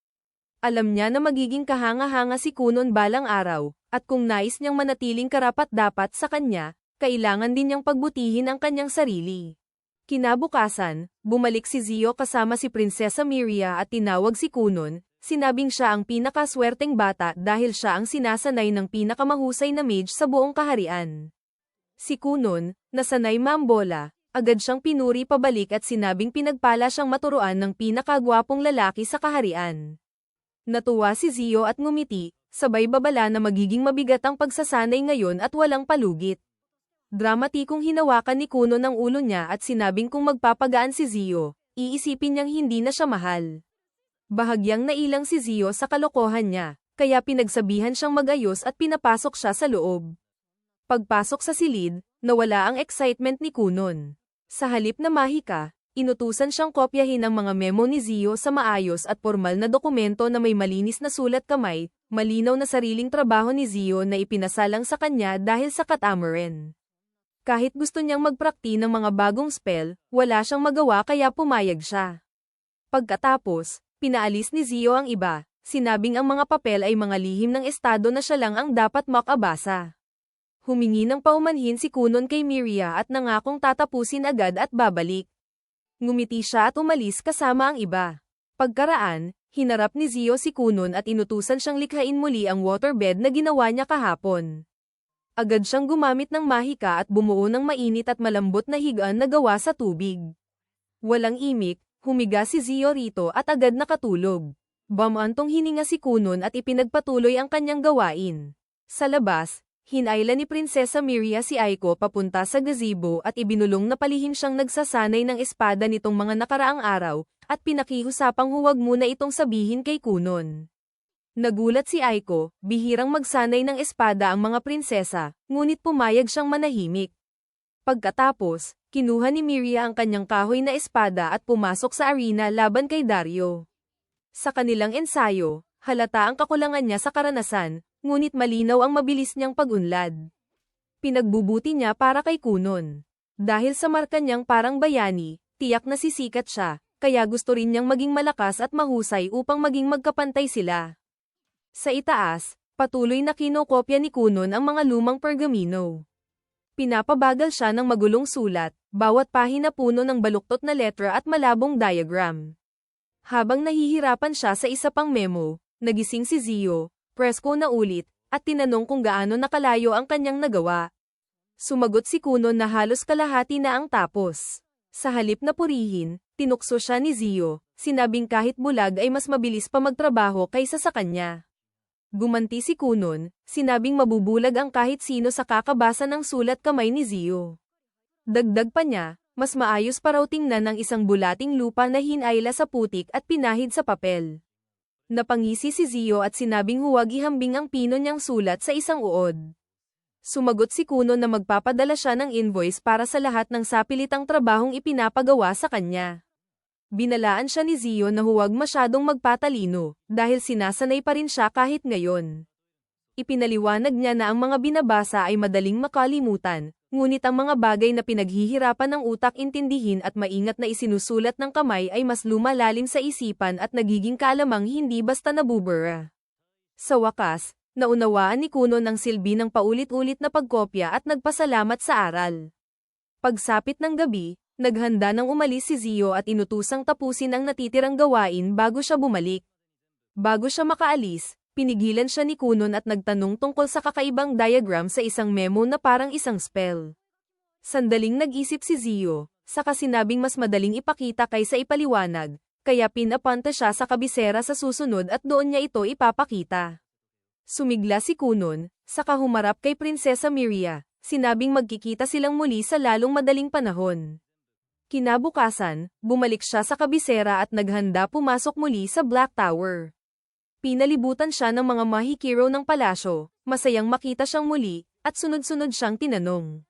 Alam niya na magiging kahanga-hanga si Kunon balang araw, at kung nais niyang manatiling karapat-dapat sa kanya, kailangan din niyang pagbutihin ang kanyang sarili. Kinabukasan, bumalik si Zio kasama si Prinsesa Miria at tinawag si Kunon, sinabing siya ang pinakaswerteng bata dahil siya ang sinasanay ng pinakamahusay na mage sa buong kaharian. Si Kunon, nasanay mambola, agad siyang pinuri pabalik at sinabing pinagpala siyang maturuan ng pinakagwapong lalaki sa kaharian. Natuwa si Zio at ngumiti, sabay babala na magiging mabigat ang pagsasanay ngayon at walang palugit. Dramatikong hinawakan ni Kunon ang ulo niya at sinabing kung magpapagaan si Zio, iisipin niyang hindi na siya mahal. Bahagyang nailang si Zio sa kalokohan niya, kaya pinagsabihan siyang magayos at pinapasok siya sa loob. Pagpasok sa silid, nawala ang excitement ni Kunon. Sa halip na mahika, inutusan siyang kopyahin ang mga memo ni Zio sa maayos at formal na dokumento na may malinis na sulat kamay, malinaw na sariling trabaho ni Zio na ipinasalang sa kanya dahil sa katamaran. Kahit gusto niyang magprakti ng mga bagong spell, wala siyang magawa kaya pumayag siya. Pagkatapos, pinaalis ni Zio ang iba, sinabing ang mga papel ay mga lihim ng estado na siya lang ang dapat makabasa. Humingi ng paumanhin si Kunon kay Miria at nangakong tatapusin agad at babalik. Ngumiti siya at umalis kasama ang iba. Pagkaraan, hinarap ni Zio si Kunon at inutusan siyang likhain muli ang waterbed na ginawa niya kahapon. Agad siyang gumamit ng mahika at bumuo ng mainit at malambot na higaan na gawa sa tubig. Walang imik, humiga si Zio rito at agad nakatulog. Bamantong hininga si Kunon at ipinagpatuloy ang kanyang gawain. Sa labas, hinayla ni Prinsesa Miria si Aiko papunta sa gazebo at ibinulong na palihim siyang nagsasanay ng espada nitong mga nakaraang araw, at pinakihusapang huwag muna itong sabihin kay Kunon. Nagulat si Aiko, bihirang magsanay ng espada ang mga prinsesa, ngunit pumayag siyang manahimik. Pagkatapos, kinuha ni Miria ang kanyang kahoy na espada at pumasok sa arena laban kay Dario. Sa kanilang ensayo, halata ang kakulangan niya sa karanasan, ngunit malinaw ang mabilis niyang pag-unlad. Pinagbubuti niya para kay Kunon. Dahil sa marka niyang parang bayani, tiyak na sisikat siya, kaya gusto rin niyang maging malakas at mahusay upang maging magkapantay sila. Sa itaas, patuloy na kinokopya ni Kunon ang mga lumang pergamino. Pinapabagal siya ng magulong sulat, bawat pahina puno ng baluktot na letra at malabong diagram. Habang nahihirapan siya sa isa pang memo, nagising si Zio, presko na ulit, at tinanong kung gaano nakalayo ang kanyang nagawa. Sumagot si Kunon na halos kalahati na ang tapos. Sa halip na purihin, tinukso siya ni Zio, sinabing kahit bulag ay mas mabilis pa magtrabaho kaysa sa kanya. Gumanti si Kunon, sinabing mabubulag ang kahit sino sa kakabasa ng sulat kamay ni Zio. Dagdag pa niya, mas maayos pa raw tingnan ng isang bulating lupa na hinayla sa putik at pinahid sa papel. Napangisi si Zio at sinabing huwag ihambing ang pino niyang sulat sa isang uod. Sumagot si Kunon na magpapadala siya ng invoice para sa lahat ng sapilitang trabahong ipinapagawa sa kanya. Binalaan siya ni Zio na huwag masyadong magpatalino, dahil sinasanay pa rin siya kahit ngayon. Ipinaliwanag niya na ang mga binabasa ay madaling makalimutan, ngunit ang mga bagay na pinaghihirapan ng utak intindihin at maingat na isinusulat ng kamay ay mas lumalalim sa isipan at nagiging kaalamang hindi basta nabubura. Sa wakas, naunawaan ni Kunon ang silbi ng paulit-ulit na pagkopya at nagpasalamat sa aral. Pagsapit ng gabi, Naghanda nang umalis si Zio at inutusang tapusin ang natitirang gawain bago siya bumalik. Bago siya makaalis, pinigilan siya ni Kunon at nagtanong tungkol sa kakaibang diagram sa isang memo na parang isang spell. Sandaling nag-isip si Zio, saka sinabing mas madaling ipakita kaysa ipaliwanag, kaya pinapunta siya sa kabisera sa susunod at doon niya ito ipapakita. Sumigla si Kunon, saka humarap kay Prinsesa Miria, sinabing magkikita silang muli sa lalong madaling panahon. Kinabukasan, bumalik siya sa kabisera at naghanda pumasok muli sa Black Tower. Pinalibutan siya ng mga mahikiro ng palasyo, masayang makita siyang muli, at sunod-sunod siyang tinanong.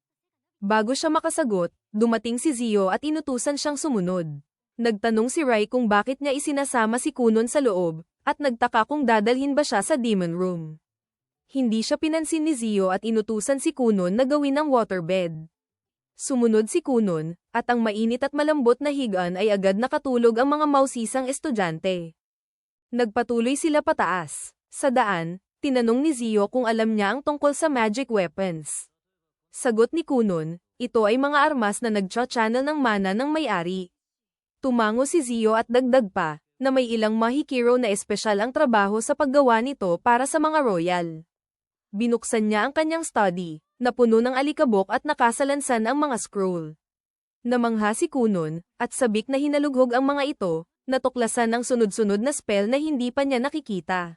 Bago siya makasagot, dumating si Zio at inutusan siyang sumunod. Nagtanong si Rai kung bakit niya isinasama si Kunon sa loob, at nagtaka kung dadalhin ba siya sa Demon Room. Hindi siya pinansin ni Zio at inutusan si Kunon na gawin ang waterbed. Sumunod si Kunon, at ang mainit at malambot na higaan ay agad nakatulog ang mga mausisang estudyante. Nagpatuloy sila pataas. Sa daan, tinanong ni Zio kung alam niya ang tungkol sa magic weapons. Sagot ni Kunon, ito ay mga armas na nag-channel ng mana ng may-ari. Tumango si Zio at dagdag pa, na may ilang mahikiro na espesyal ang trabaho sa paggawa nito para sa mga royal. Binuksan niya ang kanyang study, na puno ng alikabok at nakasalansan ang mga scroll. Namangha si Kunon, at sabik na hinalughog ang mga ito, natuklasan ng sunod-sunod na spell na hindi pa niya nakikita.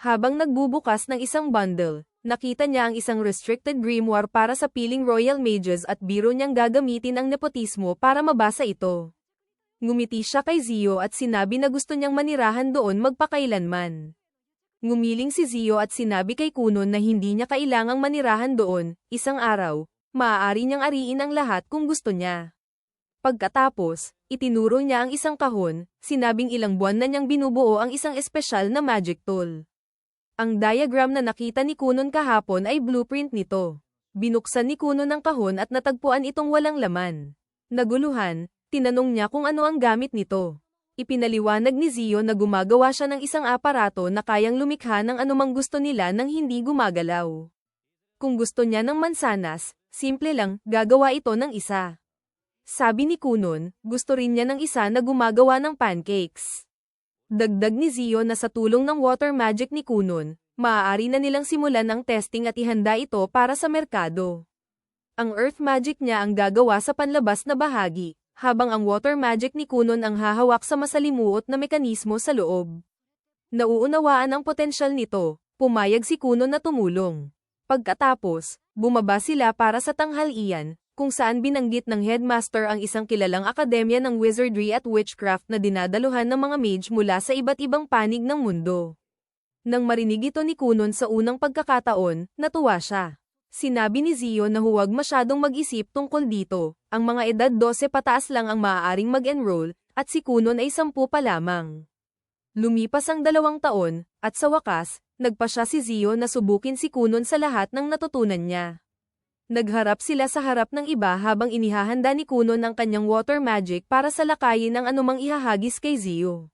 Habang nagbubukas ng isang bundle, nakita niya ang isang restricted grimoire para sa piling royal mages at biro niyang gagamitin ang nepotismo para mabasa ito. Ngumiti siya kay Zio at sinabi na gusto niyang manirahan doon magpakailanman. Ngumiling si Zio at sinabi kay Kunon na hindi niya kailangang manirahan doon, isang araw, maaari niyang ariin ang lahat kung gusto niya. Pagkatapos, itinuro niya ang isang kahon, sinabing ilang buwan na niyang binubuo ang isang espesyal na magic tool. Ang diagram na nakita ni Kunon kahapon ay blueprint nito. Binuksan ni Kunon ang kahon at natagpuan itong walang laman. Naguluhan, tinanong niya kung ano ang gamit nito. Ipinaliwanag ni Zio na gumagawa siya ng isang aparato na kayang lumikha ng anumang gusto nila nang hindi gumagalaw. Kung gusto niya ng mansanas, simple lang, gagawa ito ng isa. Sabi ni Kunon, gusto rin niya ng isa na gumagawa ng pancakes. Dagdag ni Zio na sa tulong ng water magic ni Kunon, maaari na nilang simulan ang testing at ihanda ito para sa merkado. Ang earth magic niya ang gagawa sa panlabas na bahagi, habang ang water magic ni Kunon ang hahawak sa masalimuot na mekanismo sa loob. Nauunawaan ang potensyal nito, pumayag si Kunon na tumulong. Pagkatapos, bumaba sila para sa tanghalian, kung saan binanggit ng headmaster ang isang kilalang akademya ng wizardry at witchcraft na dinadaluhan ng mga mage mula sa iba't ibang panig ng mundo. Nang marinig ito ni Kunon sa unang pagkakataon, natuwa siya. Sinabi ni Zio na huwag masyadong mag-isip tungkol dito, ang mga edad 12 pataas lang ang maaaring mag-enroll, at si Kunon ay 10 pa lamang. Lumipas ang 2 taon, at sa wakas, nagpasya si Zio na subukin si Kunon sa lahat ng natutunan niya. Nagharap sila sa harap ng iba habang inihahanda ni Kunon ang kanyang water magic para salakayin ang anumang ihahagis kay Zio.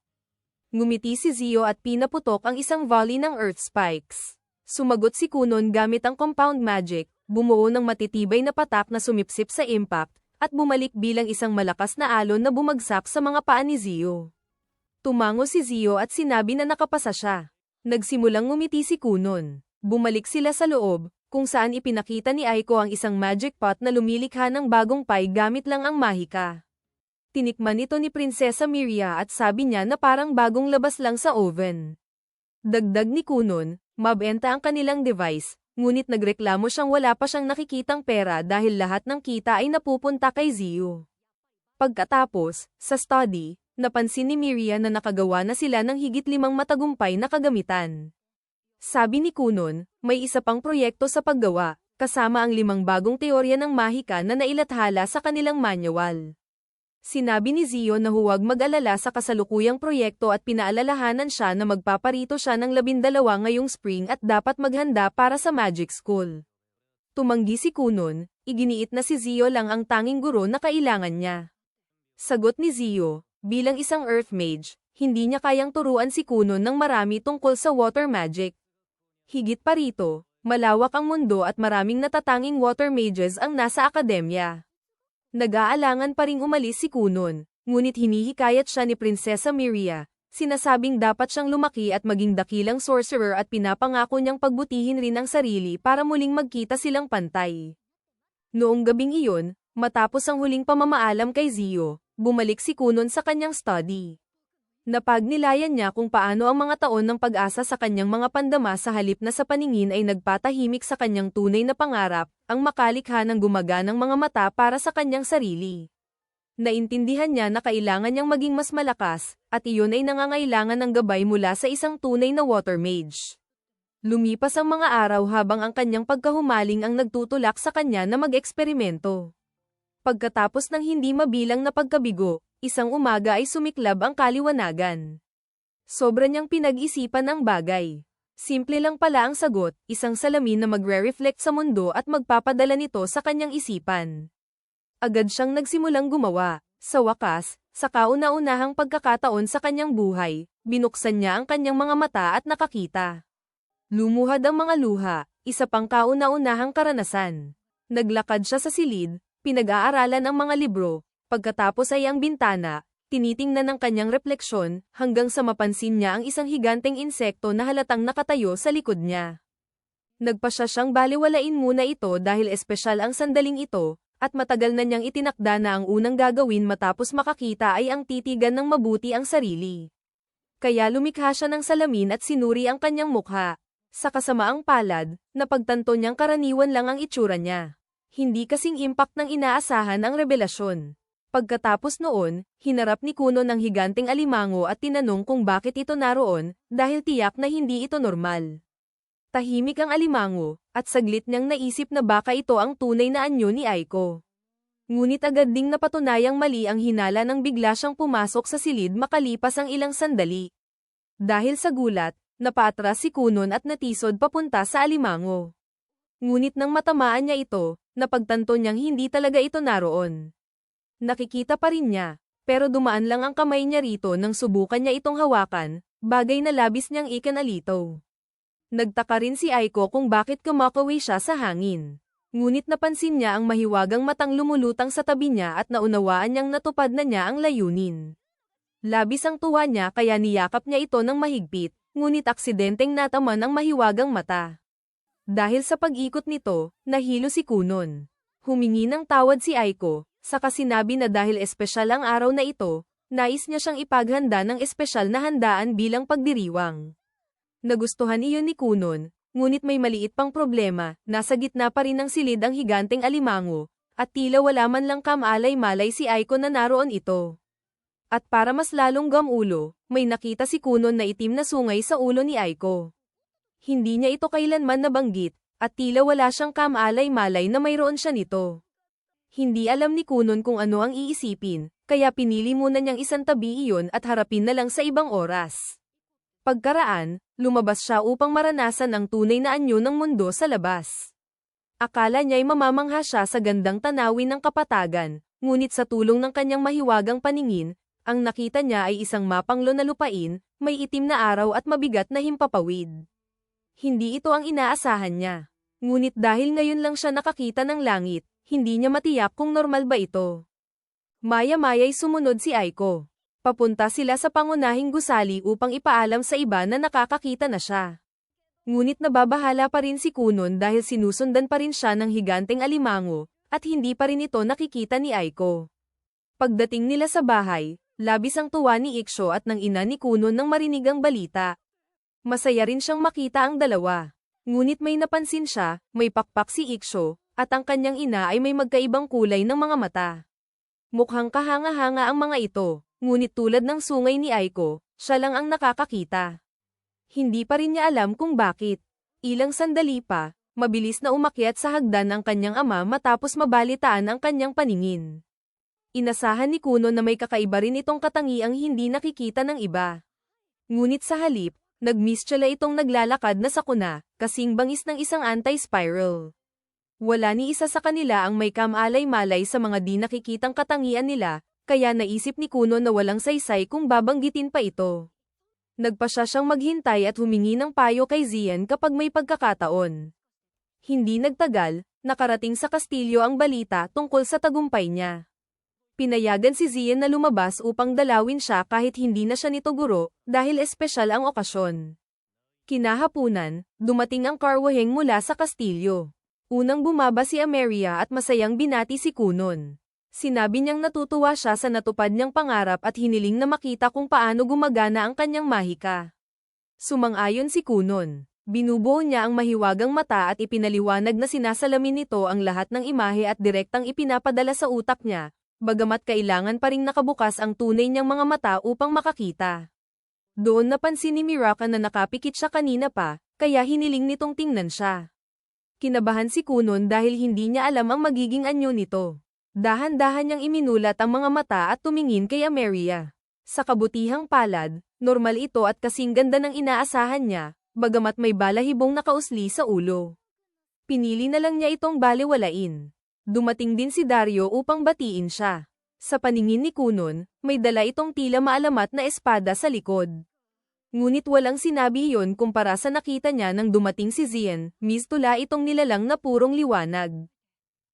Ngumiti si Zio at pinaputok ang isang volley ng earth spikes. Sumagot si Kunon gamit ang compound magic, bumuo ng matitibay na patak na sumipsip sa impact, at bumalik bilang isang malakas na alon na bumagsak sa mga paa ni Zio. Tumango si Zio at sinabi na nakapasa siya. Nagsimulang ngumiti si Kunon. Bumalik sila sa loob, kung saan ipinakita ni Aiko ang isang magic pot na lumilikha ng bagong pie gamit lang ang mahika. Tinikman ito ni Prinsesa Miria at sabi niya na parang bagong labas lang sa oven. Dagdag ni Kunon, mabenta ang kanilang device, ngunit nagreklamo siyang wala pa siyang nakikitang pera dahil lahat ng kita ay napupunta kay Zio. Pagkatapos, sa study, napansin ni Miria na nakagawa na sila ng higit 5 matagumpay na kagamitan. Sabi ni Kunon, may isa pang proyekto sa paggawa, kasama ang 5 bagong teorya ng mahika na nailathala sa kanilang manual. Sinabi ni Zio na huwag mag-alala sa kasalukuyang proyekto at pinaalalahanan siya na magpaparito siya ng 12 ngayong spring at dapat maghanda para sa Magic School. Tumanggi si Kunon, iginiit na si Zio lang ang tanging guro na kailangan niya. Sagot ni Zio, bilang isang earth mage, hindi niya kayang turuan si Kunon ng marami tungkol sa water magic. Higit pa rito, malawak ang mundo at maraming natatanging water mages ang nasa akademya. Nag-aalangan pa ring umalis si Kunon, ngunit hinihikayat siya ni Prinsesa Miria, sinasabing dapat siyang lumaki at maging dakilang sorcerer at pinapangako niyang pagbutihin rin ang sarili para muling magkita silang pantay. Noong gabing iyon, matapos ang huling pamamaalam kay Zio, bumalik si Kunon sa kanyang study. Napagnilayan niya kung paano ang mga taon ng pag-asa sa kanyang mga pandama sa halip na sa paningin ay nagpatahimik sa kanyang tunay na pangarap, ang makalikha ng gumaganang mga mata para sa kanyang sarili. Naintindihan niya na kailangan niyang maging mas malakas, at iyon ay nangangailangan ng gabay mula sa isang tunay na water mage. Lumipas ang mga araw habang ang kanyang pagkahumaling ang nagtutulak sa kanya na mag-eksperimento. Pagkatapos ng hindi mabilang na pagkabigo, isang umaga ay sumiklab ang kaliwanagan. Sobra niyang pinag-isipan ang bagay. Simple lang pala ang sagot, isang salamin na magre-reflect sa mundo at magpapadala nito sa kanyang isipan. Agad siyang nagsimulang gumawa. Sa wakas, sa kauna-unahang pagkakataon sa kanyang buhay, binuksan niya ang kanyang mga mata at nakakita. Lumuhad ang mga luha, isa pang kauna-unahang karanasan. Naglakad siya sa silid, pinag-aaralan ang mga libro, pagkatapos ay ang bintana, tinitingnan ang kanyang refleksyon, hanggang sa mapansin niya ang isang higanteng insekto na halatang nakatayo sa likod niya. Nagpasya siyang baliwalain muna ito dahil espesyal ang sandaling ito, at matagal na niyang itinakda na ang unang gagawin matapos makakita ay ang titigan ng mabuti ang sarili. Kaya lumikha siya ng salamin at sinuri ang kanyang mukha. Sa kasamaang palad, napagtanto niyang karaniwan lang ang itsura niya. Hindi kasing impact ng inaasahan ang revelasyon. Pagkatapos noon, hinarap ni Kunon ang higanteng alimango at tinanong kung bakit ito naroon, dahil tiyak na hindi ito normal. Tahimik ang alimango, at saglit niyang naisip na baka ito ang tunay na anyo ni Aiko. Ngunit agad ding napatunayang mali ang hinala nang bigla siyang pumasok sa silid makalipas ang ilang sandali. Dahil sa gulat, napaatras si Kunon at natisod papunta sa alimango. Ngunit nang matamaan niya ito, napagtanto niyang hindi talaga ito naroon. Nakikita pa rin niya, pero dumaan lang ang kamay niya rito nang subukan niya itong hawakan, bagay na labis niyang ikanalitaw. Nagtaka rin si Aiko kung bakit kumakaway siya sa hangin. Ngunit napansin niya ang mahiwagang matang lumulutang sa tabi niya at naunawaan niyang natupad na niya ang layunin. Labis ang tuwa niya kaya niyakap niya ito ng mahigpit, ngunit aksidenteng nataman ang mahiwagang mata. Dahil sa pag-ikot nito, nahilo si Kunon. Humingi ng tawad si Aiko, saka sinabi na dahil espesyal ang araw na ito, nais niya siyang ipaghanda ng espesyal na handaan bilang pagdiriwang. Nagustuhan iyon ni Kunon, ngunit may maliit pang problema, nasa gitna pa rin ng silid ang higanteng alimango, at tila wala man lang kamalay-malay si Aiko na naroon ito. At para mas lalong gamulo, may nakita si Kunon na itim na sungay sa ulo ni Aiko. Hindi niya ito kailanman nabanggit, at tila wala siyang kamalay-malay na mayroon siya nito. Hindi alam ni Kunon kung ano ang iisipin, kaya pinili muna niyang isantabi iyon at harapin na lang sa ibang oras. Pagkaraan, lumabas siya upang maranasan ang tunay na anyo ng mundo sa labas. Akala niya'y mamamangha siya sa gandang tanawin ng kapatagan, ngunit sa tulong ng kanyang mahiwagang paningin, ang nakita niya ay isang mapanglo na lupain, may itim na araw at mabigat na himpapawid. Hindi ito ang inaasahan niya. Ngunit dahil ngayon lang siya nakakita ng langit, hindi niya matiyak kung normal ba ito. Maya-maya'y sumunod si Aiko. Papunta sila sa pangunahing gusali upang ipaalam sa iba na nakakakita na siya. Ngunit nababahala pa rin si Kunon dahil sinusundan pa rin siya ng higanteng alimango, at hindi pa rin ito nakikita ni Aiko. Pagdating nila sa bahay, labis ang tuwa ni Iksho at ng ina ni Kunon nang marinig ang balita. Masaya rin siyang makita ang dalawa. Ngunit may napansin siya, may pakpak si Iksho, at ang kanyang ina ay may magkaibang kulay ng mga mata. Mukhang kahanga-hanga ang mga ito. Ngunit tulad ng sungay ni Aiko, siya lang ang nakakakita. Hindi pa rin niya alam kung bakit. Ilang sandali pa, mabilis na umakyat sa hagdan ang kanyang ama matapos mabalitaan ang kanyang paningin. Inasahan ni Kunon na may kakaiba rin itong katangiang hindi nakikita ng iba. Ngunit sa halip, nagmistyala itong naglalakad na sakuna, kasing bangis ng isang anti-spiral. Wala ni isa sa kanila ang may kamalay-malay sa mga di nakikitang katangian nila, kaya naisip ni Kunon na walang saysay kung babanggitin pa ito. Nagpasya siyang maghintay at humingi ng payo kay Zian kapag may pagkakataon. Hindi nagtagal, nakarating sa kastilyo ang balita tungkol sa tagumpay niya. Pinayagan si Zian na lumabas upang dalawin siya kahit hindi na siya nito guro, dahil espesyal ang okasyon. Kinahapunan, dumating ang karwaheng mula sa kastilyo. Unang bumaba si Ameria at masayang binati si Kunon. Sinabi niyang natutuwa siya sa natupad niyang pangarap at hiniling na makita kung paano gumagana ang kanyang mahika. Sumang-ayon si Kunon. Binubuo niya ang mahiwagang mata at ipinaliwanag na sinasalamin nito ang lahat ng imahe at direktang ipinapadala sa utak niya, bagamat kailangan pa ring nakabukas ang tunay niyang mga mata upang makakita. Doon napansin ni Miraka na nakapikit siya kanina pa, kaya hiniling nitong tingnan siya. Kinabahan si Kunon dahil hindi niya alam ang magiging anyo nito. Dahan-dahan niyang iminulat ang mga mata at tumingin kay Ameria. Sa kabutihang palad, normal ito at kasing ganda ng inaasahan niya, bagamat may balahibong nakausli sa ulo. Pinili na lang niya itong balewalain. Dumating din si Dario upang batiin siya. Sa paningin ni Kunon, may dala itong tila maalamat na espada sa likod. Ngunit walang sinabi iyon kumpara sa nakita niya nang dumating si Zian, mistula itong nilalang na purong liwanag.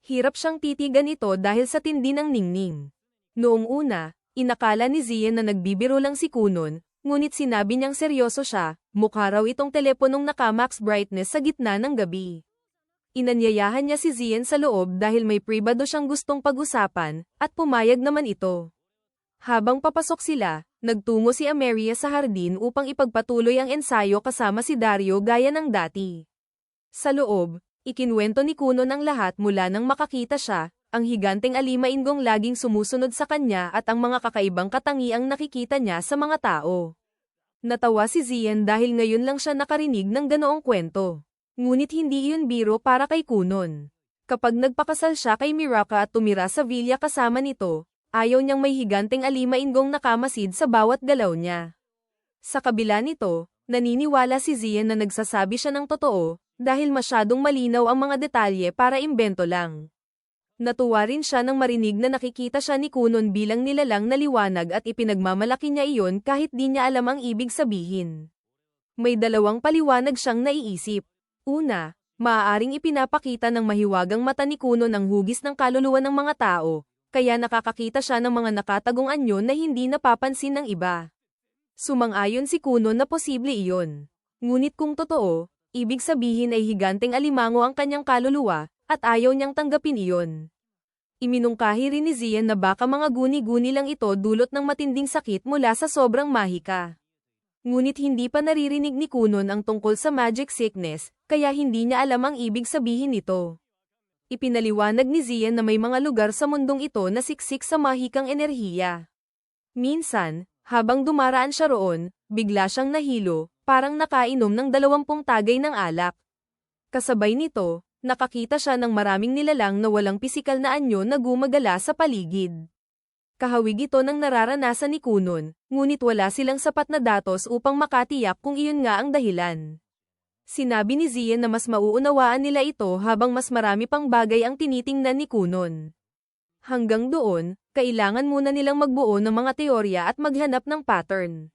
Hirap siyang titigan ito dahil sa tindi ng ningning. Noong una, inakala ni Zian na nagbibiro lang si Kunon, ngunit sinabi niyang seryoso siya, mukha raw itong teleponong naka-max brightness sa gitna ng gabi. Inanyayahan niya si Zian sa loob dahil may pribado siyang gustong pag-usapan, at pumayag naman ito. Habang papasok sila, nagtungo si Ameria sa hardin upang ipagpatuloy ang ensayo kasama si Dario gaya ng dati. Sa loob, ikinwento ni Kunon ang lahat mula nang makakita siya, ang higanteng alimainggong laging sumusunod sa kanya at ang mga kakaibang katangiang nakikita niya sa mga tao. Natawa si Zian dahil ngayon lang siya nakarinig ng ganoong kwento. Ngunit hindi iyon biro para kay Kunon. Kapag nagpakasal siya kay Miraka at tumira sa villa kasama nito, ayaw niyang may higanteng alimainggong nakamasid sa bawat galaw niya. Sa kabila nito, naniniwala si Zian na nagsasabi siya ng totoo, dahil masyadong malinaw ang mga detalye para imbento lang. Natuwa rin siya nang marinig na nakikita siya ni Kunon bilang nilalang na liwanag at ipinagmamalaki niya iyon kahit di niya alam ang ibig sabihin. May dalawang paliwanag siyang naiisip. Una, maaaring ipinapakita ng mahiwagang mata ni Kunon ang hugis ng kaluluwa ng mga tao, kaya nakakakita siya ng mga nakatagong anyo na hindi napapansin ng iba. Sumang-ayon si Kunon na posible iyon. Ngunit kung totoo, ibig sabihin ay higanteng alimango ang kanyang kaluluwa, at ayaw niyang tanggapin iyon. Iminungkahi rin ni Zian na baka mga guni-guni lang ito dulot ng matinding sakit mula sa sobrang mahika. Ngunit hindi pa naririnig ni Kunon ang tungkol sa magic sickness, kaya hindi niya alam ang ibig sabihin nito. Ipinaliwanag ni Zian na may mga lugar sa mundong ito na siksik sa mahikang enerhiya. Minsan, habang dumaraan siya roon, bigla siyang nahilo, parang nakainom ng 20 tagay ng alak. Kasabay nito, nakakita siya ng maraming nilalang na walang pisikal na anyo na gumagala sa paligid. Kahawig ito ng nararanasan ni Kunon, ngunit wala silang sapat na datos upang makatiyak kung iyon nga ang dahilan. Sinabi ni Zian na mas mauunawaan nila ito habang mas marami pang bagay ang tinitingnan ni Kunon. Hanggang doon, kailangan muna nilang magbuo ng mga teorya at maghanap ng pattern.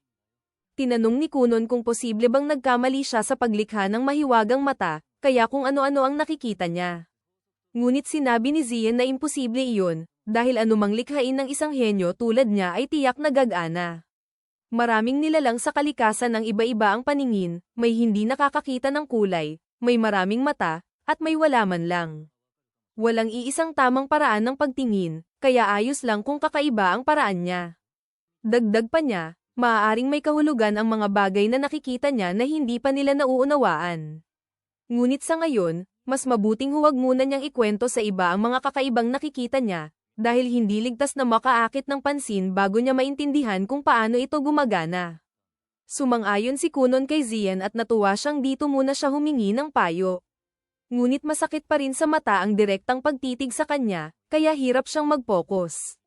Tinanong ni Kunon kung posible bang nagkamali siya sa paglikha ng mahiwagang mata, kaya kung ano-ano ang nakikita niya. Ngunit sinabi ni Zian na imposible iyon, dahil anumang likhain ng isang henyo tulad niya ay tiyak na gagana. Maraming nilalang sa kalikasan ng iba-iba ang paningin, may hindi nakakakita ng kulay, may maraming mata, at may wala man lang. Walang iisang tamang paraan ng pagtingin, kaya ayos lang kung kakaiba ang paraan niya. Dagdag pa niya, maaaring may kahulugan ang mga bagay na nakikita niya na hindi pa nila nauunawaan. Ngunit sa ngayon, mas mabuting huwag muna niyang ikwento sa iba ang mga kakaibang nakikita niya, dahil hindi ligtas na makaakit ng pansin bago niya maintindihan kung paano ito gumagana. Sumang-ayon si Kunon kay Zian at natuwa siyang dito muna siya humingi ng payo. Ngunit masakit pa rin sa mata ang direktang pagtitig sa kanya, kaya hirap siyang mag-focus.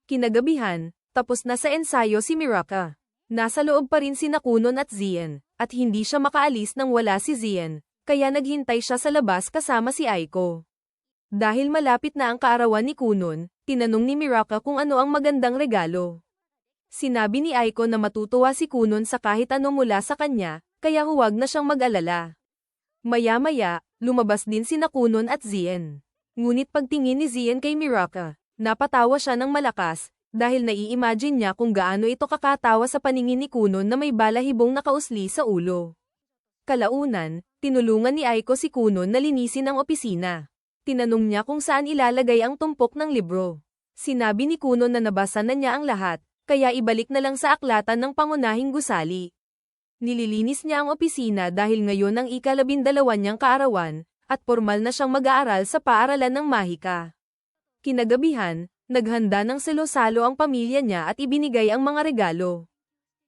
Kinagabihan, tapos na sa ensayo si Miraka. Nasa loob pa rin sina Kunon at Zian, at hindi siya makaalis nang wala si Zian, kaya naghintay siya sa labas kasama si Aiko. Dahil malapit na ang kaarawan ni Kunon, tinanong ni Miraka kung ano ang magandang regalo. Sinabi ni Aiko na matutuwa si Kunon sa kahit ano mula sa kanya, kaya huwag na siyang mag-alala. Maya-maya, Lumabas din sina Kunon at Zien. Ngunit pagtingin ni Zien kay Miraka, napatawa siya ng malakas, dahil nai-imagine niya kung gaano ito kakatawa sa paningin ni Kunon na may balahibong nakausli sa ulo. Kalaunan, tinulungan ni Aiko si Kunon na linisin ang opisina. Tinanong niya kung saan ilalagay ang tumpok ng libro. Sinabi ni Kunon na nabasa na niya ang lahat, kaya ibalik na lang sa aklatan ng pangunahing gusali. Nililinis niya ang opisina dahil ngayon ang ika-12 niyang kaarawan, at formal na siyang mag-aaral sa paaralan ng Mahika. Kinagabihan, naghanda ng salo-salo ang pamilya niya at ibinigay ang mga regalo.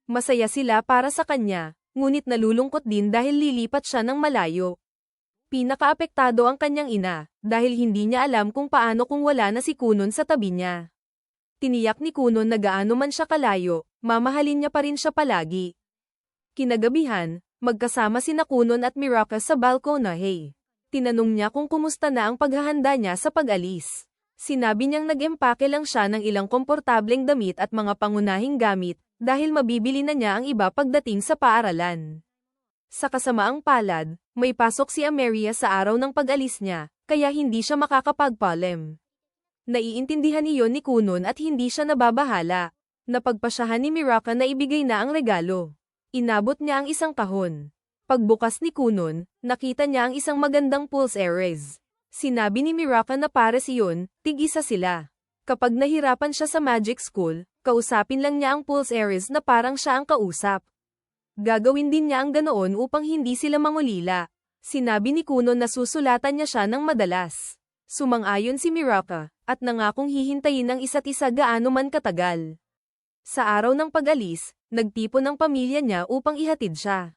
Masaya sila para sa kanya, ngunit nalulungkot din dahil lilipat siya ng malayo. Pinakaapektado ang kanyang ina, dahil hindi niya alam kung paano kung wala na si Kunon sa tabi niya. Tiniyak ni Kunon na gaano man siya kalayo, mamahalin niya pa rin siya palagi. Kinagabihan, magkasama sina Kunon at Miraka sa balkonahe. Tinanong niya kung kumusta na ang paghahanda niya sa pag-alis. Sinabi niyang nag-empake lang siya ng ilang komportableng damit at mga pangunahing gamit, dahil mabibili na niya ang iba pagdating sa paaralan. Sa kasamaang palad, may pasok si Ameria sa araw ng pag-alis niya, kaya hindi siya makakapagpalem. Naiintindihan iyon ni Kunon at hindi siya nababahala. Napagpasyahan ni Miraka na ibigay na ang regalo. Inabot niya ang isang kahon. Pagbukas ni Kunon, nakita niya ang isang magandang pulse Ares. Sinabi ni Miraka na pares iyon, tig-isa sila. Kapag nahirapan siya sa magic school, kausapin lang niya ang pulse Ares na parang siya ang kausap. Gagawin din niya ang ganoon upang hindi sila mangulila. Sinabi ni Kunon na susulatan niya siya ng madalas. Sumang-ayon si Miraka, at nangakong hihintayin ang isa't isa gaano man katagal. Sa araw ng pag-alis, nagtipon ang pamilya niya upang ihatid siya.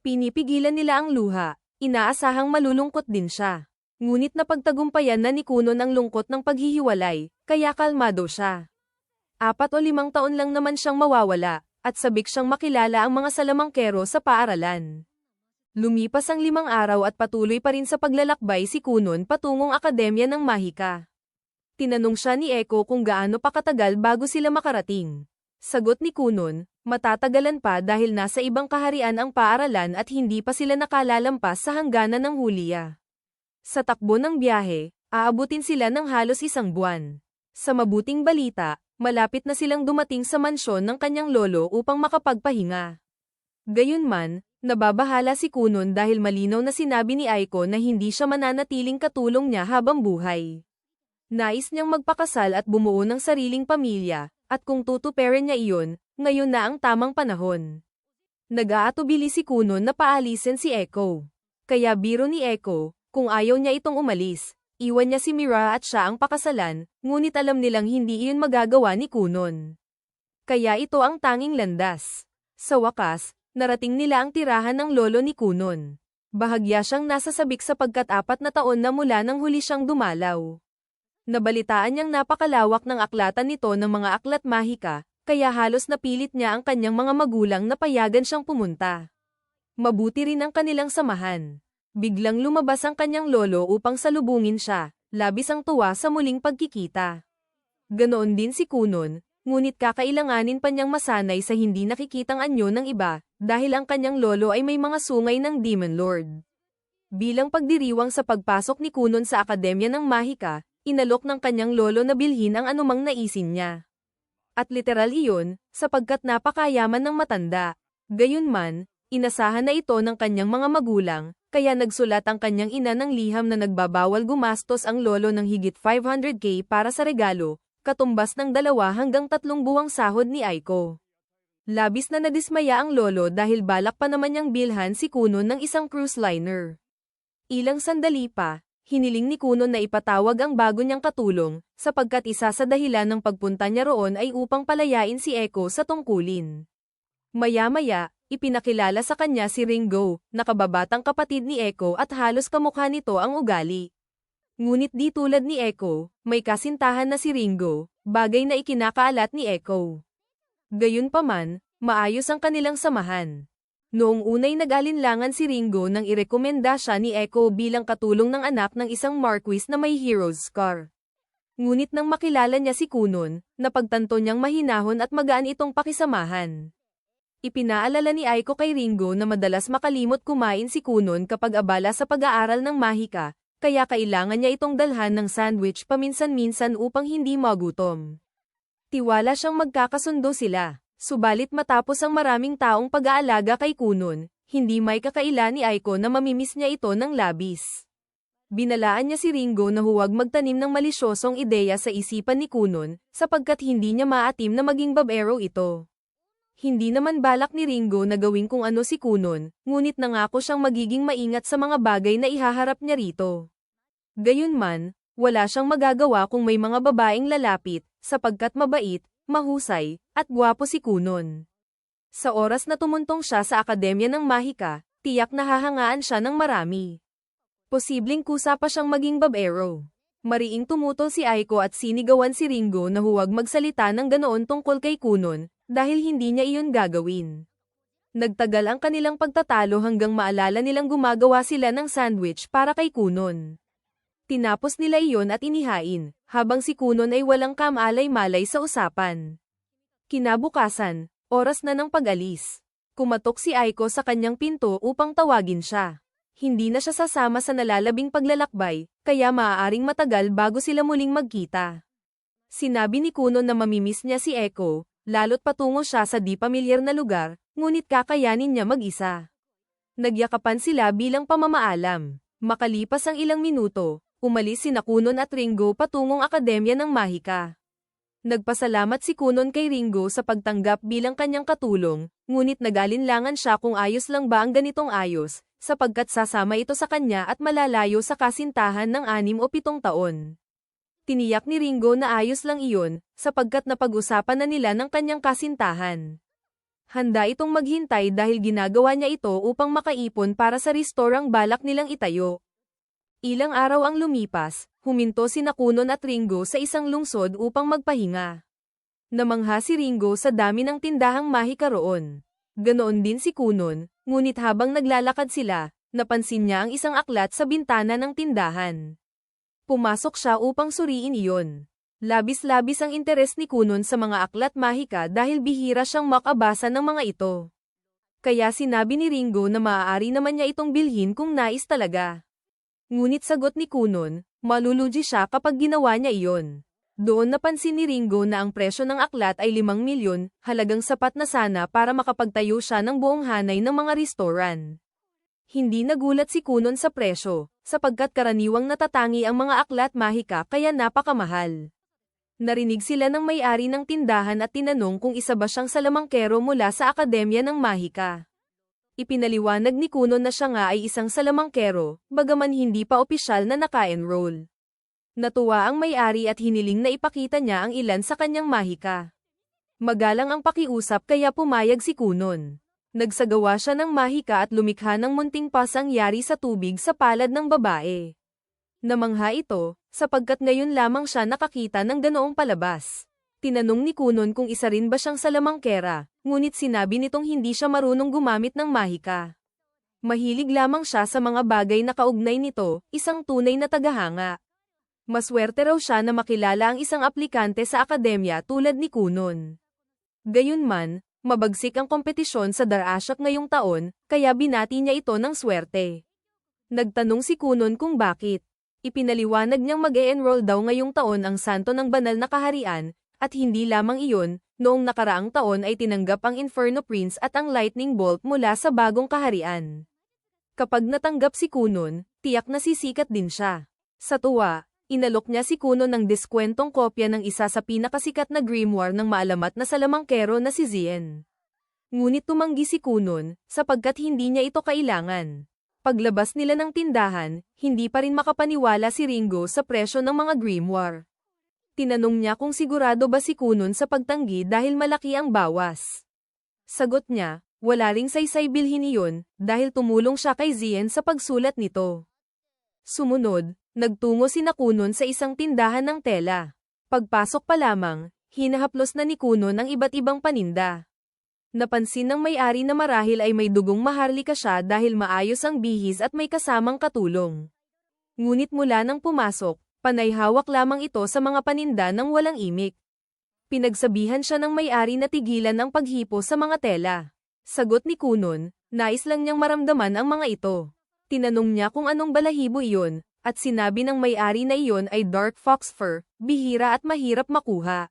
Pinipigilan nila ang luha, inaasahang malulungkot din siya. Ngunit napagtagumpayan na ni Kunon ang lungkot ng paghihiwalay, kaya kalmado siya. 4 o 5 taon lang naman siyang mawawala, at sabik siyang makilala ang mga salamangkero sa paaralan. Lumipas ang 5 araw at patuloy pa rin sa paglalakbay si Kunon patungong Akademya ng Mahika. Tinanong siya ni Echo kung gaano pa katagal bago sila makarating. Sagot ni Kunon, matatagalan pa dahil nasa ibang kaharian ang paaralan at hindi pa sila nakalalampas sa hangganan ng Hulya. Sa takbo ng biyahe, aabutin sila ng halos 1 buwan. Sa mabuting balita, malapit na silang dumating sa mansyon ng kanyang lolo upang makapagpahinga. Gayunman, nababahala si Kunon dahil malinaw na sinabi ni Aiko na hindi siya mananatiling katulong niya habang buhay. Nais niyang magpakasal at bumuo ng sariling pamilya, at kung tutuperin niya iyon, ngayon na ang tamang panahon. Nag-aatubili si Kunon na paalisin si Echo. Kaya biro ni Echo, kung ayaw niya itong umalis, iwan niya si Mira at siya ang pakasalan, ngunit alam nilang hindi iyon magagawa ni Kunon. Kaya ito ang tanging landas. Sa wakas, narating nila ang tirahan ng lolo ni Kunon. Bahagya siyang nasasabik sapagkat 4 na taon na mula nang huli siyang dumalaw. Nabalitaan niyang napakalawak ng aklatan nito ng mga aklat mahika, kaya halos napilit niya ang kanyang mga magulang na payagan siyang pumunta. Mabuti rin ang kanilang samahan. Biglang lumabas ang kanyang lolo upang salubungin siya, labis ang tuwa sa muling pagkikita. Ganoon din si Kunon, ngunit kakailanganin pa niyang masanay sa hindi nakikitang anyo ng iba, dahil ang kanyang lolo ay may mga sungay ng Demon Lord. Bilang pagdiriwang sa pagpasok ni Kunon sa Akademya ng Mahika, inalok ng kanyang lolo na bilhin ang anumang naisin niya. At literal iyon, sapagkat napakayaman ng matanda. Gayunman, inasahan na ito ng kanyang mga magulang, kaya nagsulat ang kanyang ina ng liham na nagbabawal gumastos ang lolo ng higit 500k para sa regalo, katumbas ng 2 hanggang 3 buwang sahod ni Aiko. Labis na nadismaya ang lolo dahil balak pa naman niyang bilhan si Kunon ng isang cruise liner. Ilang sandali pa, hiniling ni Kunon na ipatawag ang bago niyang katulong, sapagkat isa sa dahilan ng pagpunta niya roon ay upang palayain si Echo sa tungkulin. Maya-maya, ipinakilala sa kanya si Ringo, nakababatang kapatid ni Echo at halos kamukha nito ang ugali. Ngunit di tulad ni Echo, may kasintahan na si Ringo, bagay na ikinakaalat ni Echo. Gayunpaman, maayos ang kanilang samahan. Noong unay nag-alinlangan si Ringo nang irekomenda siya ni Echo bilang katulong ng anak ng isang marquis na may hero's scar. Ngunit nang makilala niya si Kunon, napagtanto niyang mahinahon at magaan itong pakisamahan. Ipinaalala ni Aiko kay Ringo na madalas makalimot kumain si Kunon kapag abala sa pag-aaral ng mahika, kaya kailangan niya itong dalhan ng sandwich paminsan-minsan upang hindi magutom. Tiwala siyang magkakasundo sila, subalit matapos ang maraming taong pag-aalaga kay Kunon, hindi may kakaila ni Aiko na mamimiss niya ito ng labis. Binalaan niya si Ringo na huwag magtanim ng malisyosong ideya sa isipan ni Kunon, sapagkat hindi niya maatim na maging babaero ito. Hindi naman balak ni Ringo na gawin kung ano si Kunon, ngunit nangako siyang magiging maingat sa mga bagay na ihaharap niya rito. Gayunman, wala siyang magagawa kung may mga babaeng lalapit, sapagkat mabait, mahusay, at gwapo si Kunon. Sa oras na tumuntong siya sa Akademya ng Mahika, tiyak na hahangaan siya ng marami. Posibleng kusa pa siyang maging babaero. Mariing tumutol si Aiko at sinigawan si Ringo na huwag magsalita ng ganoon tungkol kay Kunon, dahil hindi niya iyon gagawin. Nagtagal ang kanilang pagtatalo hanggang maalala nilang gumagawa sila ng sandwich para kay Kunon. Tinapos nila iyon at inihain, habang si Kunon ay walang kamalay-malay sa usapan. Kinabukasan, oras na ng pag-alis. Kumatok si Aiko sa kanyang pinto upang tawagin siya. Hindi na siya sasama sa nalalabing paglalakbay, kaya maaaring matagal bago sila muling magkita. Sinabi ni Kunon na mamimiss niya si Aiko, lalo't patungo siya sa di pamilyar na lugar, ngunit kakayanin niya mag-isa. Nagyakapan sila bilang pamamaalam. Makalipas ang ilang minuto, umalis sina Kunon at Ringo patungong Akademya ng Mahika. Nagpasalamat si Kunon kay Ringo sa pagtanggap bilang kanyang katulong, ngunit nag-alinlangan siya kung ayos lang ba ang ganitong ayos, sapagkat sasama ito sa kanya at malalayo sa kasintahan ng 6 o 7 taon. Tiniyak ni Ringo na ayos lang iyon, sapagkat napag-usapan na nila ng kanyang kasintahan. Handa itong maghintay dahil ginagawa niya ito upang makaipon para sa restorang balak nilang itayo. Ilang araw ang lumipas, huminto sina Kunon at Ringo sa isang lungsod upang magpahinga. Namangha si Ringo sa dami ng tindahang mahika roon. Ganoon din si Kunon, ngunit habang naglalakad sila, napansin niya ang isang aklat sa bintana ng tindahan. Pumasok siya upang suriin iyon. Labis-labis ang interes ni Kunon sa mga aklat mahika dahil bihira siyang makabasa ng mga ito. Kaya sinabi ni Ringo na maaari naman niya itong bilhin kung nais talaga. Ngunit sagot ni Kunon, malulugi siya kapag ginawa niya iyon. Doon napansin ni Ringo na ang presyo ng aklat ay 5 milyon, halagang sapat na sana para makapagtayo siya ng buong hanay ng mga restoran. Hindi nagulat si Kunon sa presyo, sapagkat karaniwang natatangi ang mga aklat mahika kaya napakamahal. Narinig sila ng may-ari ng tindahan at tinanong kung isa ba siyang salamangkero mula sa Akademya ng Mahika. Ipinaliwanag ni Kunon na siya nga ay isang salamangkero, bagaman hindi pa opisyal na naka-enroll. Natuwa ang may-ari at hiniling na ipakita niya ang ilan sa kanyang mahika. Magalang ang pakiusap kaya pumayag si Kunon. Nagsagawa siya ng mahika at lumikha ng munting pasang yari sa tubig sa palad ng babae. Namangha ito, sapagkat ngayon lamang siya nakakita ng ganoong palabas. Tinanong ni Kunon kung isa rin ba siyang salamangkera, ngunit sinabi nitong hindi siya marunong gumamit ng mahika. Mahilig lamang siya sa mga bagay na kaugnay nito, isang tunay na tagahanga. Maswerte raw siya na makilala ang isang aplikante sa akademya tulad ni Kunon. Gayunman, mabagsik ang kompetisyon sa Darashak ngayong taon, kaya binati niya ito ng swerte. Nagtanong si Kunon kung bakit. Ipinaliwanag niyang mag-e-enroll daw ngayong taon ang santo ng banal na kaharian, at hindi lamang iyon, noong nakaraang taon ay tinanggap ang Inferno Prince at ang Lightning Bolt mula sa bagong kaharian. Kapag natanggap si Kunon, tiyak na sisikat din siya. Sa tuwa, inalok niya si Kunon ng diskwentong kopya ng isa sa pinakasikat na grimoire ng maalamat na salamangkero na si Zien. Ngunit tumanggi si Kunon, sapagkat hindi niya ito kailangan. Paglabas nila ng tindahan, hindi pa rin makapaniwala si Ringo sa presyo ng mga grimoire. Tinanong niya kung sigurado ba si Kunon sa pagtanggi dahil malaki ang bawas. Sagot niya, wala ring saysay bilhin iyon, dahil tumulong siya kay Zien sa pagsulat nito. Sumunod, nagtungo sina Kunon sa isang tindahan ng tela. Pagpasok pa lamang, hinahaplos na ni Kunon ang iba't ibang paninda. Napansin ng may-ari na marahil ay may dugong maharlika siya dahil maayos ang bihis at may kasamang katulong. Ngunit mula nang pumasok, panay hawak lamang ito sa mga paninda ng walang imik. Pinagsabihan siya ng may-ari na tigilan ang paghipo sa mga tela. Sagot ni Kunon, nais lang niyang maramdaman ang mga ito. Tinanong niya kung anong balahibo iyon, at sinabi ng may-ari na iyon ay dark fox fur, bihira at mahirap makuha.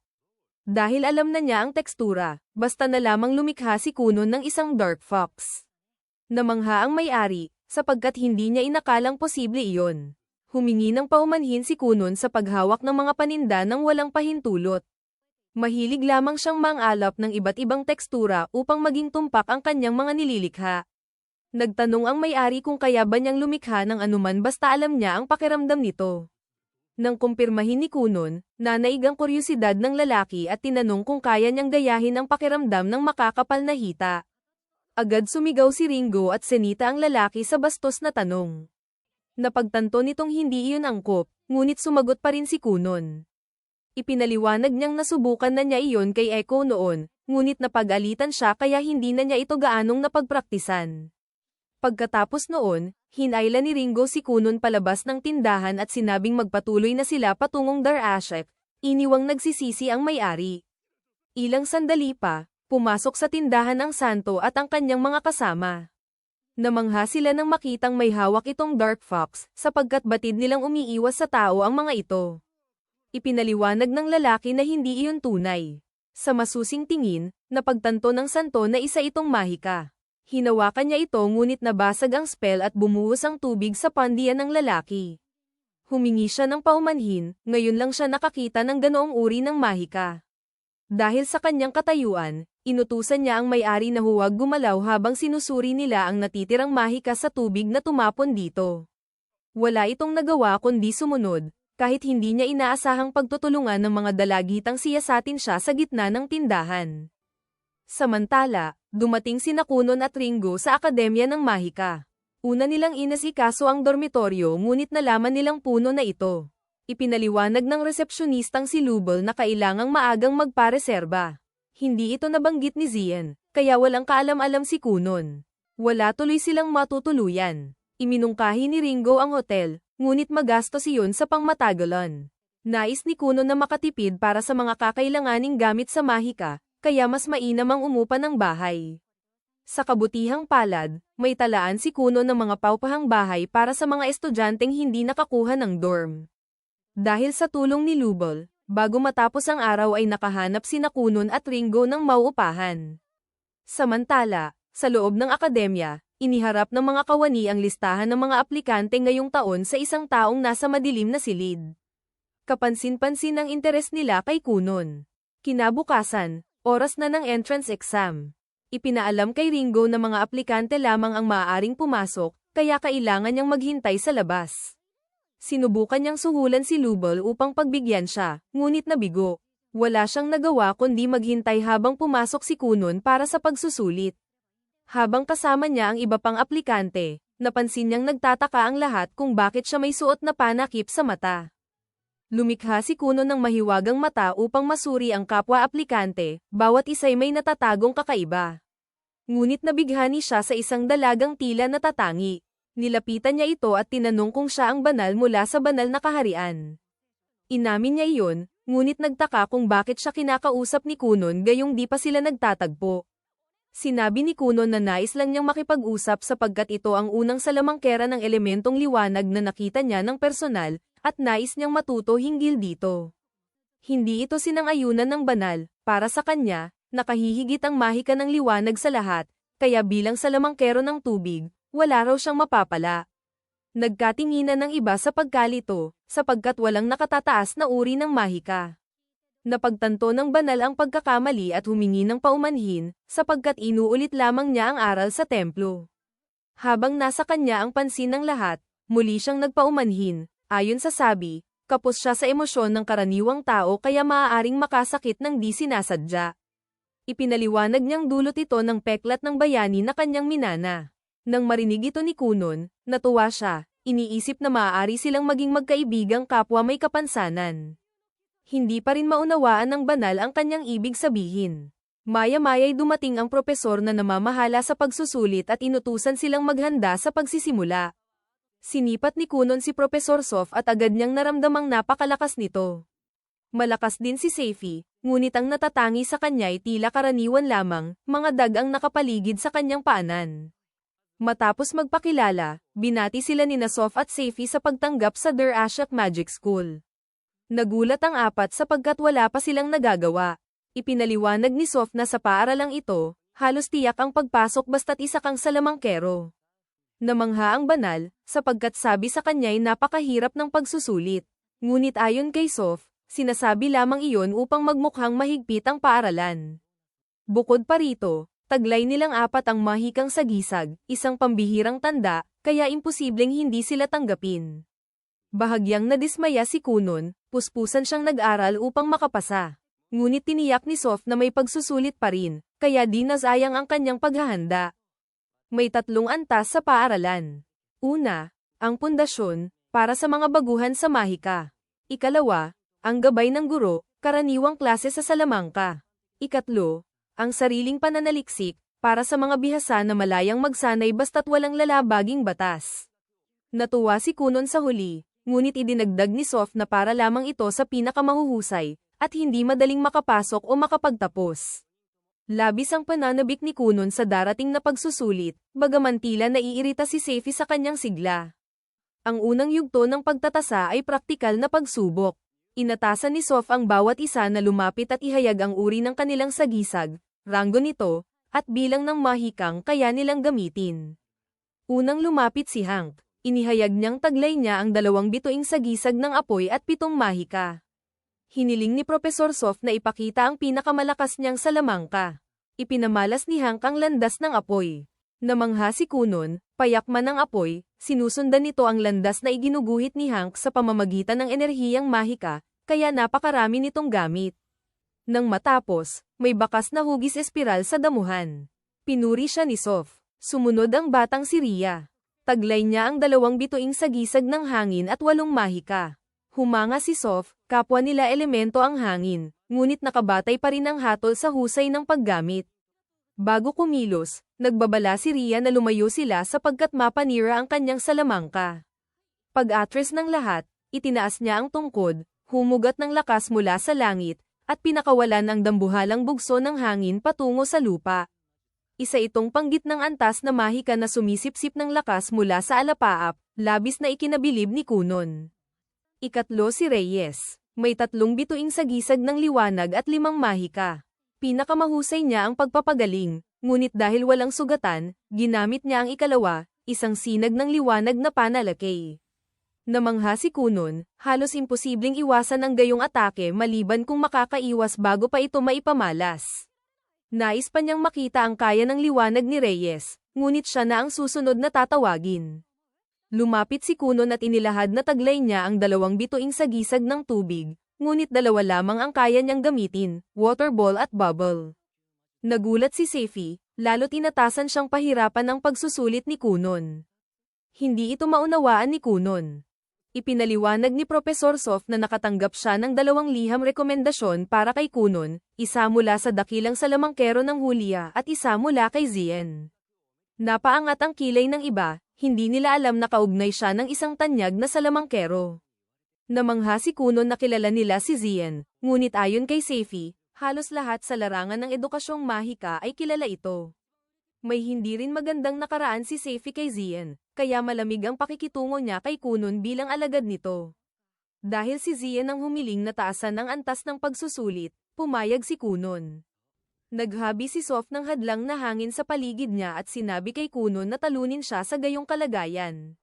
Dahil alam na niya ang tekstura, basta na lamang lumikha si Kunon ng isang dark fox. Namangha ang may-ari, sapagkat hindi niya inakalang posible iyon. Humingi ng paumanhin si Kunon sa paghawak ng mga paninda nang walang pahintulot. Mahilig lamang siyang mangalap ng iba't ibang tekstura upang maging tumpak ang kanyang mga nililikha. Nagtanong ang may-ari kung kaya ba niyang lumikha ng anuman basta alam niya ang pakiramdam nito. Nang kumpirmahin ni Kunon, nanaig ang kuryusidad ng lalaki at tinanong kung kaya niyang gayahin ang pakiramdam ng makakapal na hita. Agad sumigaw si Ringo at sinita ang lalaki sa bastos na tanong. Napagtanto nitong hindi iyon angkop, ngunit sumagot pa rin si Kunon. Ipinaliwanag niyang nasubukan na niya iyon kay Echo noon, ngunit napag-alitan siya kaya hindi na niya ito gaanong napagpraktisan. Pagkatapos noon, hinayla ni Ringo si Kunon palabas ng tindahan at sinabing magpatuloy na sila patungong Darashek, iniwang nagsisisi ang may-ari. Ilang sandali pa, pumasok sa tindahan ang Santo at ang kanyang mga kasama. Namangha sila nang makitang may hawak itong dark fox, sapagkat batid nilang umiiwas sa tao ang mga ito. Ipinaliwanag ng lalaki na hindi iyon tunay. Sa masusing tingin, napagtanto ng Santo na isa itong mahika. Hinawakan niya ito ngunit nabasag ang spell at bumuhos ang tubig sa pandian ng lalaki. Humingi siya ng paumanhin, ngayon lang siya nakakita ng ganoong uri ng mahika. Dahil sa kanyang katayuan, inutusan niya ang may-ari na huwag gumalaw habang sinusuri nila ang natitirang mahika sa tubig na tumapon dito. Wala itong nagawa kundi sumunod, kahit hindi niya inaasahang pagtutulungan ng mga dalagitang siyasatin siya sa gitna ng tindahan. Samantala, dumating sina Kunon at Ringo sa Akademya ng Mahika. Una nilang inasikaso ang dormitoryo ngunit nalaman nilang puno na ito. Ipinaliwanag ng resepsyonistang si Lubel na kailangang maagang magpareserba. Hindi ito nabanggit ni Zien, kaya walang kaalam-alam si Kunon. Wala tuloy silang matutuluyan. Iminungkahi ni Ringo ang hotel, ngunit magastos iyon sa pangmatagalan. Nais ni Kunon na makatipid para sa mga kakailanganing gamit sa Mahika, kaya mas mainam ang umupa ng bahay. Sa kabutihang palad, may talaan si Kunon ng mga paupahang bahay para sa mga estudyanteng hindi nakakuha ng dorm. Dahil sa tulong ni Lubel, bago matapos ang araw ay nakahanap sina Kunon at Ringo ng mauupahan. Samantala, sa loob ng akademya, iniharap ng mga kawani ang listahan ng mga aplikante ngayong taon sa isang taong nasa madilim na silid. Kapansin-pansin ang interes nila kay Kunon. Kinabukasan, oras na ng entrance exam. Ipinaalam kay Ringo na mga aplikante lamang ang maaaring pumasok, kaya kailangan niyang maghintay sa labas. Sinubukan niyang suhulan si Lubel upang pagbigyan siya, ngunit nabigo. Wala siyang nagawa kundi maghintay habang pumasok si Kunon para sa pagsusulit. Habang kasama niya ang iba pang aplikante, napansin niyang nagtataka ang lahat kung bakit siya may suot na panakip sa mata. Lumikha si Kunon ng mahiwagang mata upang masuri ang kapwa-aplikante, bawat isa'y may natatagong kakaiba. Ngunit nabighani siya sa isang dalagang tila natatangi. Nilapitan niya ito at tinanong kung siya ang banal mula sa banal na kaharian. Inamin niya iyon, ngunit nagtaka kung bakit siya kinakausap ni Kunon gayong di pa sila nagtatagpo. Sinabi ni Kunon na nais lang niyang makipag-usap sapagkat ito ang unang salamangkera ng elementong liwanag na nakita niya ng personal, at nais niyang matuto hinggil dito. Hindi ito sinang-ayunan ng banal, para sa kanya, nakahihigit ang mahika ng liwanag sa lahat, kaya bilang salamangkero ng tubig, wala raw siyang mapapala. Nagkatinginan ng iba sa pagkalito, sapagkat walang nakatataas na uri ng mahika. Napagtanto ng banal ang pagkakamali at humingi ng paumanhin, sapagkat inuulit lamang niya ang aral sa templo. Habang nasa kanya ang pansin ng lahat, muli siyang nagpaumanhin. Ayon sa sabi, kapos siya sa emosyon ng karaniwang tao kaya maaaring makasakit ng di sinasadya. Ipinaliwanag niyang dulot ito ng peklat ng bayani na kanyang minana. Nang marinig ito ni Kunon, natuwa siya, iniisip na maaari silang maging magkaibigang kapwa may kapansanan. Hindi pa rin maunawaan ng banal ang kanyang ibig sabihin. Maya-maya'y dumating ang propesor na namamahala sa pagsusulit at inutusan silang maghanda sa pagsisimula. Sinipat ni Kunon si Professor Sof at agad niyang naramdamang napakalakas nito. Malakas din si Seifi, ngunit ang natatangi sa kanya ay tila karaniwan lamang, mga dagang nakapaligid sa kanyang paanan. Matapos magpakilala, binati sila ni Sof at Seifi sa pagtanggap sa Der Ashok Magic School. Nagulat ang apat sapagkat wala pa silang nagagawa. Ipinaliwanag ni Sof na sa paaralang ito, halos tiyak ang pagpasok basta't isa kang salamangkero. Namangha ang banal, sapagkat sabi sa kanya'y napakahirap ng pagsusulit. Ngunit ayon kay Sof, sinasabi lamang iyon upang magmukhang mahigpit ang paaralan. Bukod pa rito, taglay nilang apat ang mahikang sagisag, isang pambihirang tanda, kaya imposibleng hindi sila tanggapin. Bahagyang nadismaya si Kunon, puspusan siyang nag-aral upang makapasa. Ngunit tiniyak ni Sof na may pagsusulit pa rin, kaya di nasayang ang kanyang paghahanda. May 3 antas sa paaralan. Una, ang pundasyon, para sa mga baguhan sa mahika. Ikalawa, ang gabay ng guro, karaniwang klase sa Salamangka. Ikatlo, ang sariling pananaliksik, para sa mga bihasa na malayang magsanay basta't walang lalabaging batas. Natuwa si Kunon sa huli, ngunit idinagdag ni Sof na para lamang ito sa pinakamahuhusay, at hindi madaling makapasok o makapagtapos. Labis ang pananabik ni Kunon sa darating na pagsusulit, bagaman tila naiirita si Seifi sa kanyang sigla. Ang unang yugto ng pagtatasa ay praktikal na pagsubok. Inatasan ni Sof ang bawat isa na lumapit at ihayag ang uri ng kanilang sagisag, ranggo nito, at bilang ng mahikang kaya nilang gamitin. Unang lumapit si Hank. Inihayag niyang taglay niya ang 2 bituing sagisag ng apoy at 7 mahika. Hiniling ni Professor Sof na ipakita ang pinakamalakas niyang salamangka. Ipinamalas ni Hank ang landas ng apoy. Namangha si Kunon, payak man ang apoy, sinusundan nito ang landas na iginuguhit ni Hank sa pamamagitan ng enerhiyang mahika, kaya napakarami nitong gamit. Nang matapos, may bakas na hugis espiral sa damuhan. Pinuri siya ni Sof. Sumunod ang batang si Ria. Taglay niya ang 2 bituing sagisag ng hangin at 8 mahika. Humanga si Sof, kapwa nila elemento ang hangin, ngunit nakabatay pa rin ang hatol sa husay ng paggamit. Bago kumilos, nagbabala si Ria na lumayo sila sapagkat mapanira ang kanyang salamangka. Pag-atres ng lahat, itinaas niya ang tungkod, humugat ng lakas mula sa langit, at pinakawalan ang dambuhalang bugso ng hangin patungo sa lupa. Isa itong panggit ng antas na mahika na sumisipsip ng lakas mula sa alapaap, labis na ikinabilib ni Kunon. Ikatlo si Reyes. May 3 bituing sagisag ng liwanag at 5 mahika. Pinakamahusay niya ang pagpapagaling, ngunit dahil walang sugatan, ginamit niya ang ikalawa, isang sinag ng liwanag na panalakay. Namangha si Kunon, halos imposibleng iwasan ang gayong atake maliban kung makakaiwas bago pa ito maipamalas. Nais pa niyang makita ang kaya ng liwanag ni Reyes, ngunit siya na ang susunod na tatawagin. Lumapit si Kunon at inilahad na taglay niya ang 2 bituing sagisag ng tubig, ngunit 2 lamang ang kaya niyang gamitin, water ball at bubble. Nagulat si Seifi, lalo't inatasan siyang pahirapan ang pagsusulit ni Kunon. Hindi ito maunawaan ni Kunon. Ipinaliwanag ni Professor Sof na nakatanggap siya ng 2 liham rekomendasyon para kay Kunon, isa mula sa dakilang salamangkero ng Hulya at isa mula kay Zien. Napaangat ang kilay ng iba, hindi nila alam na kaugnay siya ng isang tanyag na salamangkero. Namangha si Kunon na kilala nila si Zien, ngunit ayon kay Seifi, halos lahat sa larangan ng edukasyong mahika ay kilala ito. May hindi rin magandang nakaraan si Seifi kay Zien, kaya malamig ang pakikitungo niya kay Kunon bilang alagad nito. Dahil si Zien ang humiling na taasan ng antas ng pagsusulit, pumayag si Kunon. Naghabi si Sof ng hadlang na hangin sa paligid niya at sinabi kay Kunon na talunin siya sa gayong kalagayan.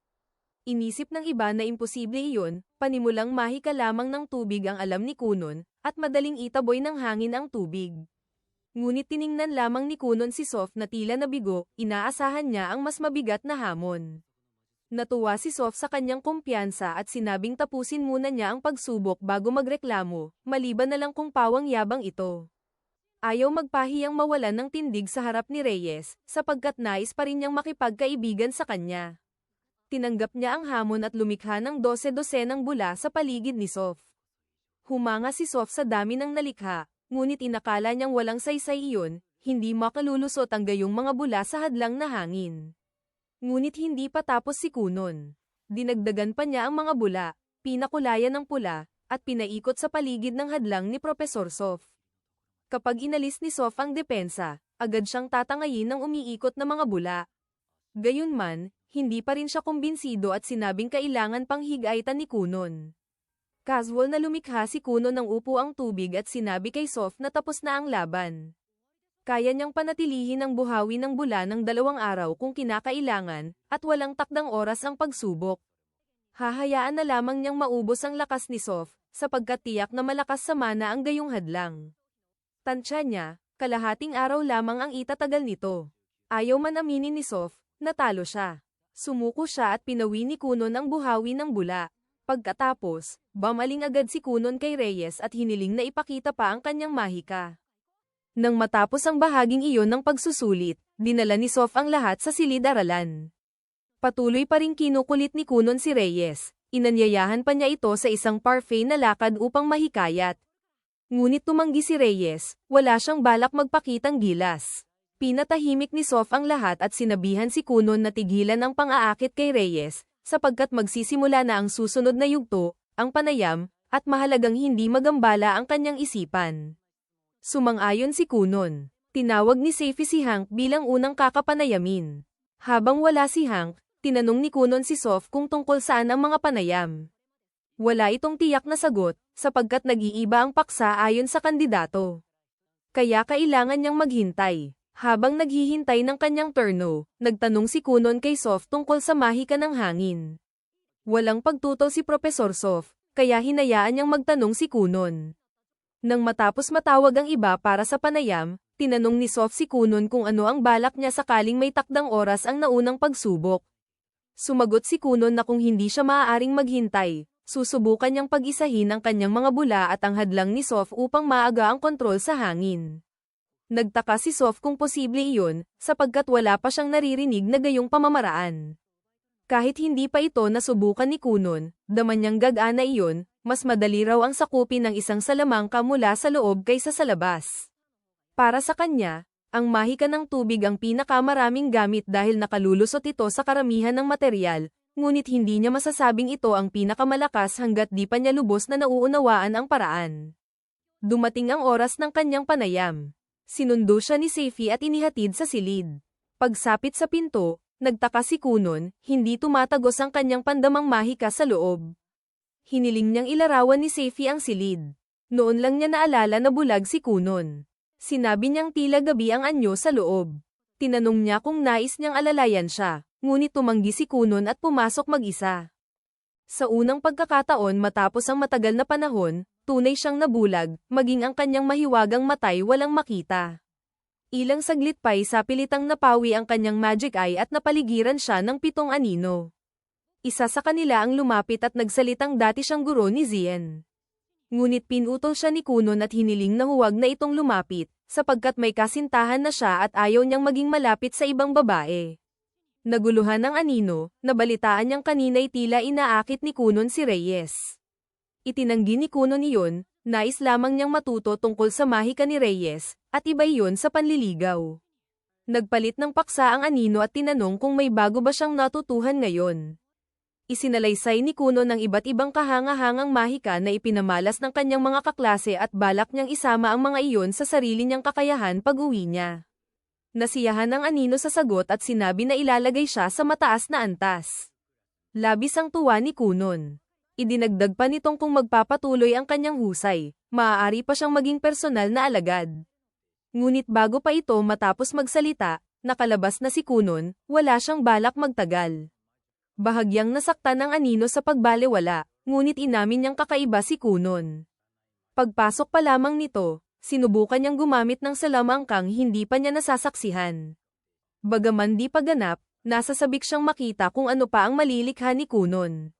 Inisip ng iba na imposible iyon, panimulang mahika lamang ng tubig ang alam ni Kunon, at madaling itaboy ng hangin ang tubig. Ngunit tiningnan lamang ni Kunon si Sof na tila nabigo, inaasahan niya ang mas mabigat na hamon. Natuwa si Sof sa kanyang kumpiyansa at sinabing tapusin muna niya ang pagsubok bago magreklamo, maliban na lang kung pawang yabang ito. Ayaw magpahiyang mawalan ng tindig sa harap ni Reyes, sapagkat nais pa rin niyang makipagkaibigan sa kanya. Tinanggap niya ang hamon at lumikha ng 12-dosenang bula sa paligid ni Sof. Humanga si Sof sa dami ng nalikha, ngunit inakala niyang walang saysay iyon, hindi makalulusot ang gayong mga bula sa hadlang na hangin. Ngunit hindi pa tapos si Kunon. Dinagdagan pa niya ang mga bula, pinakulayan ng pula, at pinaikot sa paligid ng hadlang ni Professor Sof. Kapag inalis ni Sof ang depensa, agad siyang tatangayin ng umiikot na mga bula. Gayunman, hindi pa rin siya kumbinsido at sinabing kailangan pang higaitan ni Kunon. Casual na lumikha si Kunon ng upo ang tubig at sinabi kay Sof na tapos na ang laban. Kaya niyang panatilihin ang buhawi ng bula ng 2 araw kung kinakailangan, at walang takdang oras ang pagsubok. Hahayaan na lamang niyang maubos ang lakas ni Sof, sapagkat tiyak na malakas sa mana ang gayong hadlang. Tansya niya, kalahating araw lamang ang itatagal nito. Ayaw man aminin ni Sof, natalo siya. Sumuko siya at pinawi ni Kunon ang buhawi ng bula. Pagkatapos, bumaling agad si Kunon kay Reyes at hiniling na ipakita pa ang kanyang mahika. Nang matapos ang bahaging iyon ng pagsusulit, dinala ni Sof ang lahat sa silid-aralan. Patuloy pa ring kinukulit ni Kunon si Reyes, inanyayahan pa niya ito sa isang parfait na lakad upang mahikayat. Ngunit tumanggi si Reyes, wala siyang balak magpakitang gilas. Pinatahimik ni Sof ang lahat at sinabihan si Kunon na tigilan ang pang-aakit kay Reyes, sapagkat magsisimula na ang susunod na yugto, ang panayam, at mahalagang hindi magambala ang kanyang isipan. Sumang-ayon si Kunon. Tinawag ni Seifi si Hank bilang unang kakapanayamin. Habang wala si Hank, tinanong ni Kunon si Sof kung tungkol saan ang mga panayam. Wala itong tiyak na sagot, sapagkat nag-iiba ang paksa ayon sa kandidato. Kaya kailangan niyang maghintay. Habang naghihintay ng kanyang turno, nagtanong si Kunon kay Sof tungkol sa mahika ng hangin. Walang pagtuto si Professor Sof, kaya hinayaan niyang magtanong si Kunon. Nang matapos matawag ang iba para sa panayam, tinanong ni Sof si Kunon kung ano ang balak niya sakaling may takdang oras ang naunang pagsubok. Sumagot si Kunon na kung hindi siya maaaring maghintay, susubukan niyang pag-isahin ang kanyang mga bula at ang hadlang ni Sof upang maaga ang kontrol sa hangin. Nagtaka si Sof kung posible iyon, sapagkat wala pa siyang naririnig na gayong pamamaraan. Kahit hindi pa ito nasubukan ni Kunon, daman niyang gagana iyon, mas madali raw ang sakupin ng isang salamangka mula sa loob kaysa sa labas. Para sa kanya, ang mahika ng tubig ang pinakamaraming gamit dahil nakalulusot ito sa karamihan ng materyal, ngunit hindi niya masasabing ito ang pinakamalakas hanggat di pa niya lubos na nauunawaan ang paraan. Dumating ang oras ng kanyang panayam. Sinundo siya ni Seifi at inihatid sa silid. Pagsapit sa pinto, nagtaka si Kunon, hindi tumatagos ang kanyang pandamang mahika sa loob. Hiniling niyang ilarawan ni Seifi ang silid. Noon lang niya naalala na bulag si Kunon. Sinabi niyang tila gabi ang anyo sa loob. Tinanong niya kung nais niyang alalayan siya, ngunit tumanggi si Kunon at pumasok mag-isa. Sa unang pagkakataon matapos ang matagal na panahon, tunay siyang nabulag, maging ang kanyang mahiwagang matay walang makita. Ilang saglit pa'y sapilitang napawi ang kanyang magic eye at napaligiran siya ng 7 anino. Isa sa kanila ang lumapit at nagsalitang dati siyang guro ni Zien. Ngunit pinutol siya ni Kunon at hiniling na huwag na itong lumapit, sapagkat may kasintahan na siya at ayaw niyang maging malapit sa ibang babae. Naguluhan ng anino, nabalitaan niyang kanina'y tila inaakit ni Kunon si Reyes. Itinanggi ni Kunon iyon, nais lamang niyang matuto tungkol sa mahika ni Reyes, at iba iyon sa panliligaw. Nagpalit ng paksa ang anino at tinanong kung may bago ba siyang natutuhan ngayon. Isinalaysay ni Kunon ng iba't ibang kahanga-hangang mahika na ipinamalas ng kanyang mga kaklase at balak niyang isama ang mga iyon sa sarili niyang kakayahan pag-uwi niya. Nasiyahan ang anino sa sagot at sinabi na ilalagay siya sa mataas na antas. Labis ang tuwa ni Kunon. Idinagdag pa nitong kung magpapatuloy ang kanyang husay, maaari pa siyang maging personal na alagad. Ngunit bago pa ito matapos magsalita, nakalabas na si Kunon, wala siyang balak magtagal. Bahagyang nasaktan ang anino sa pagbalewala, ngunit inamin niyang kakaiba si Kunon. Pagpasok pa lamang nito, sinubukan niyang gumamit ng salamangkang hindi pa niya nasasaksihan. Bagaman di pa ganap, nasasabik siyang makita kung ano pa ang malilikha ni Kunon.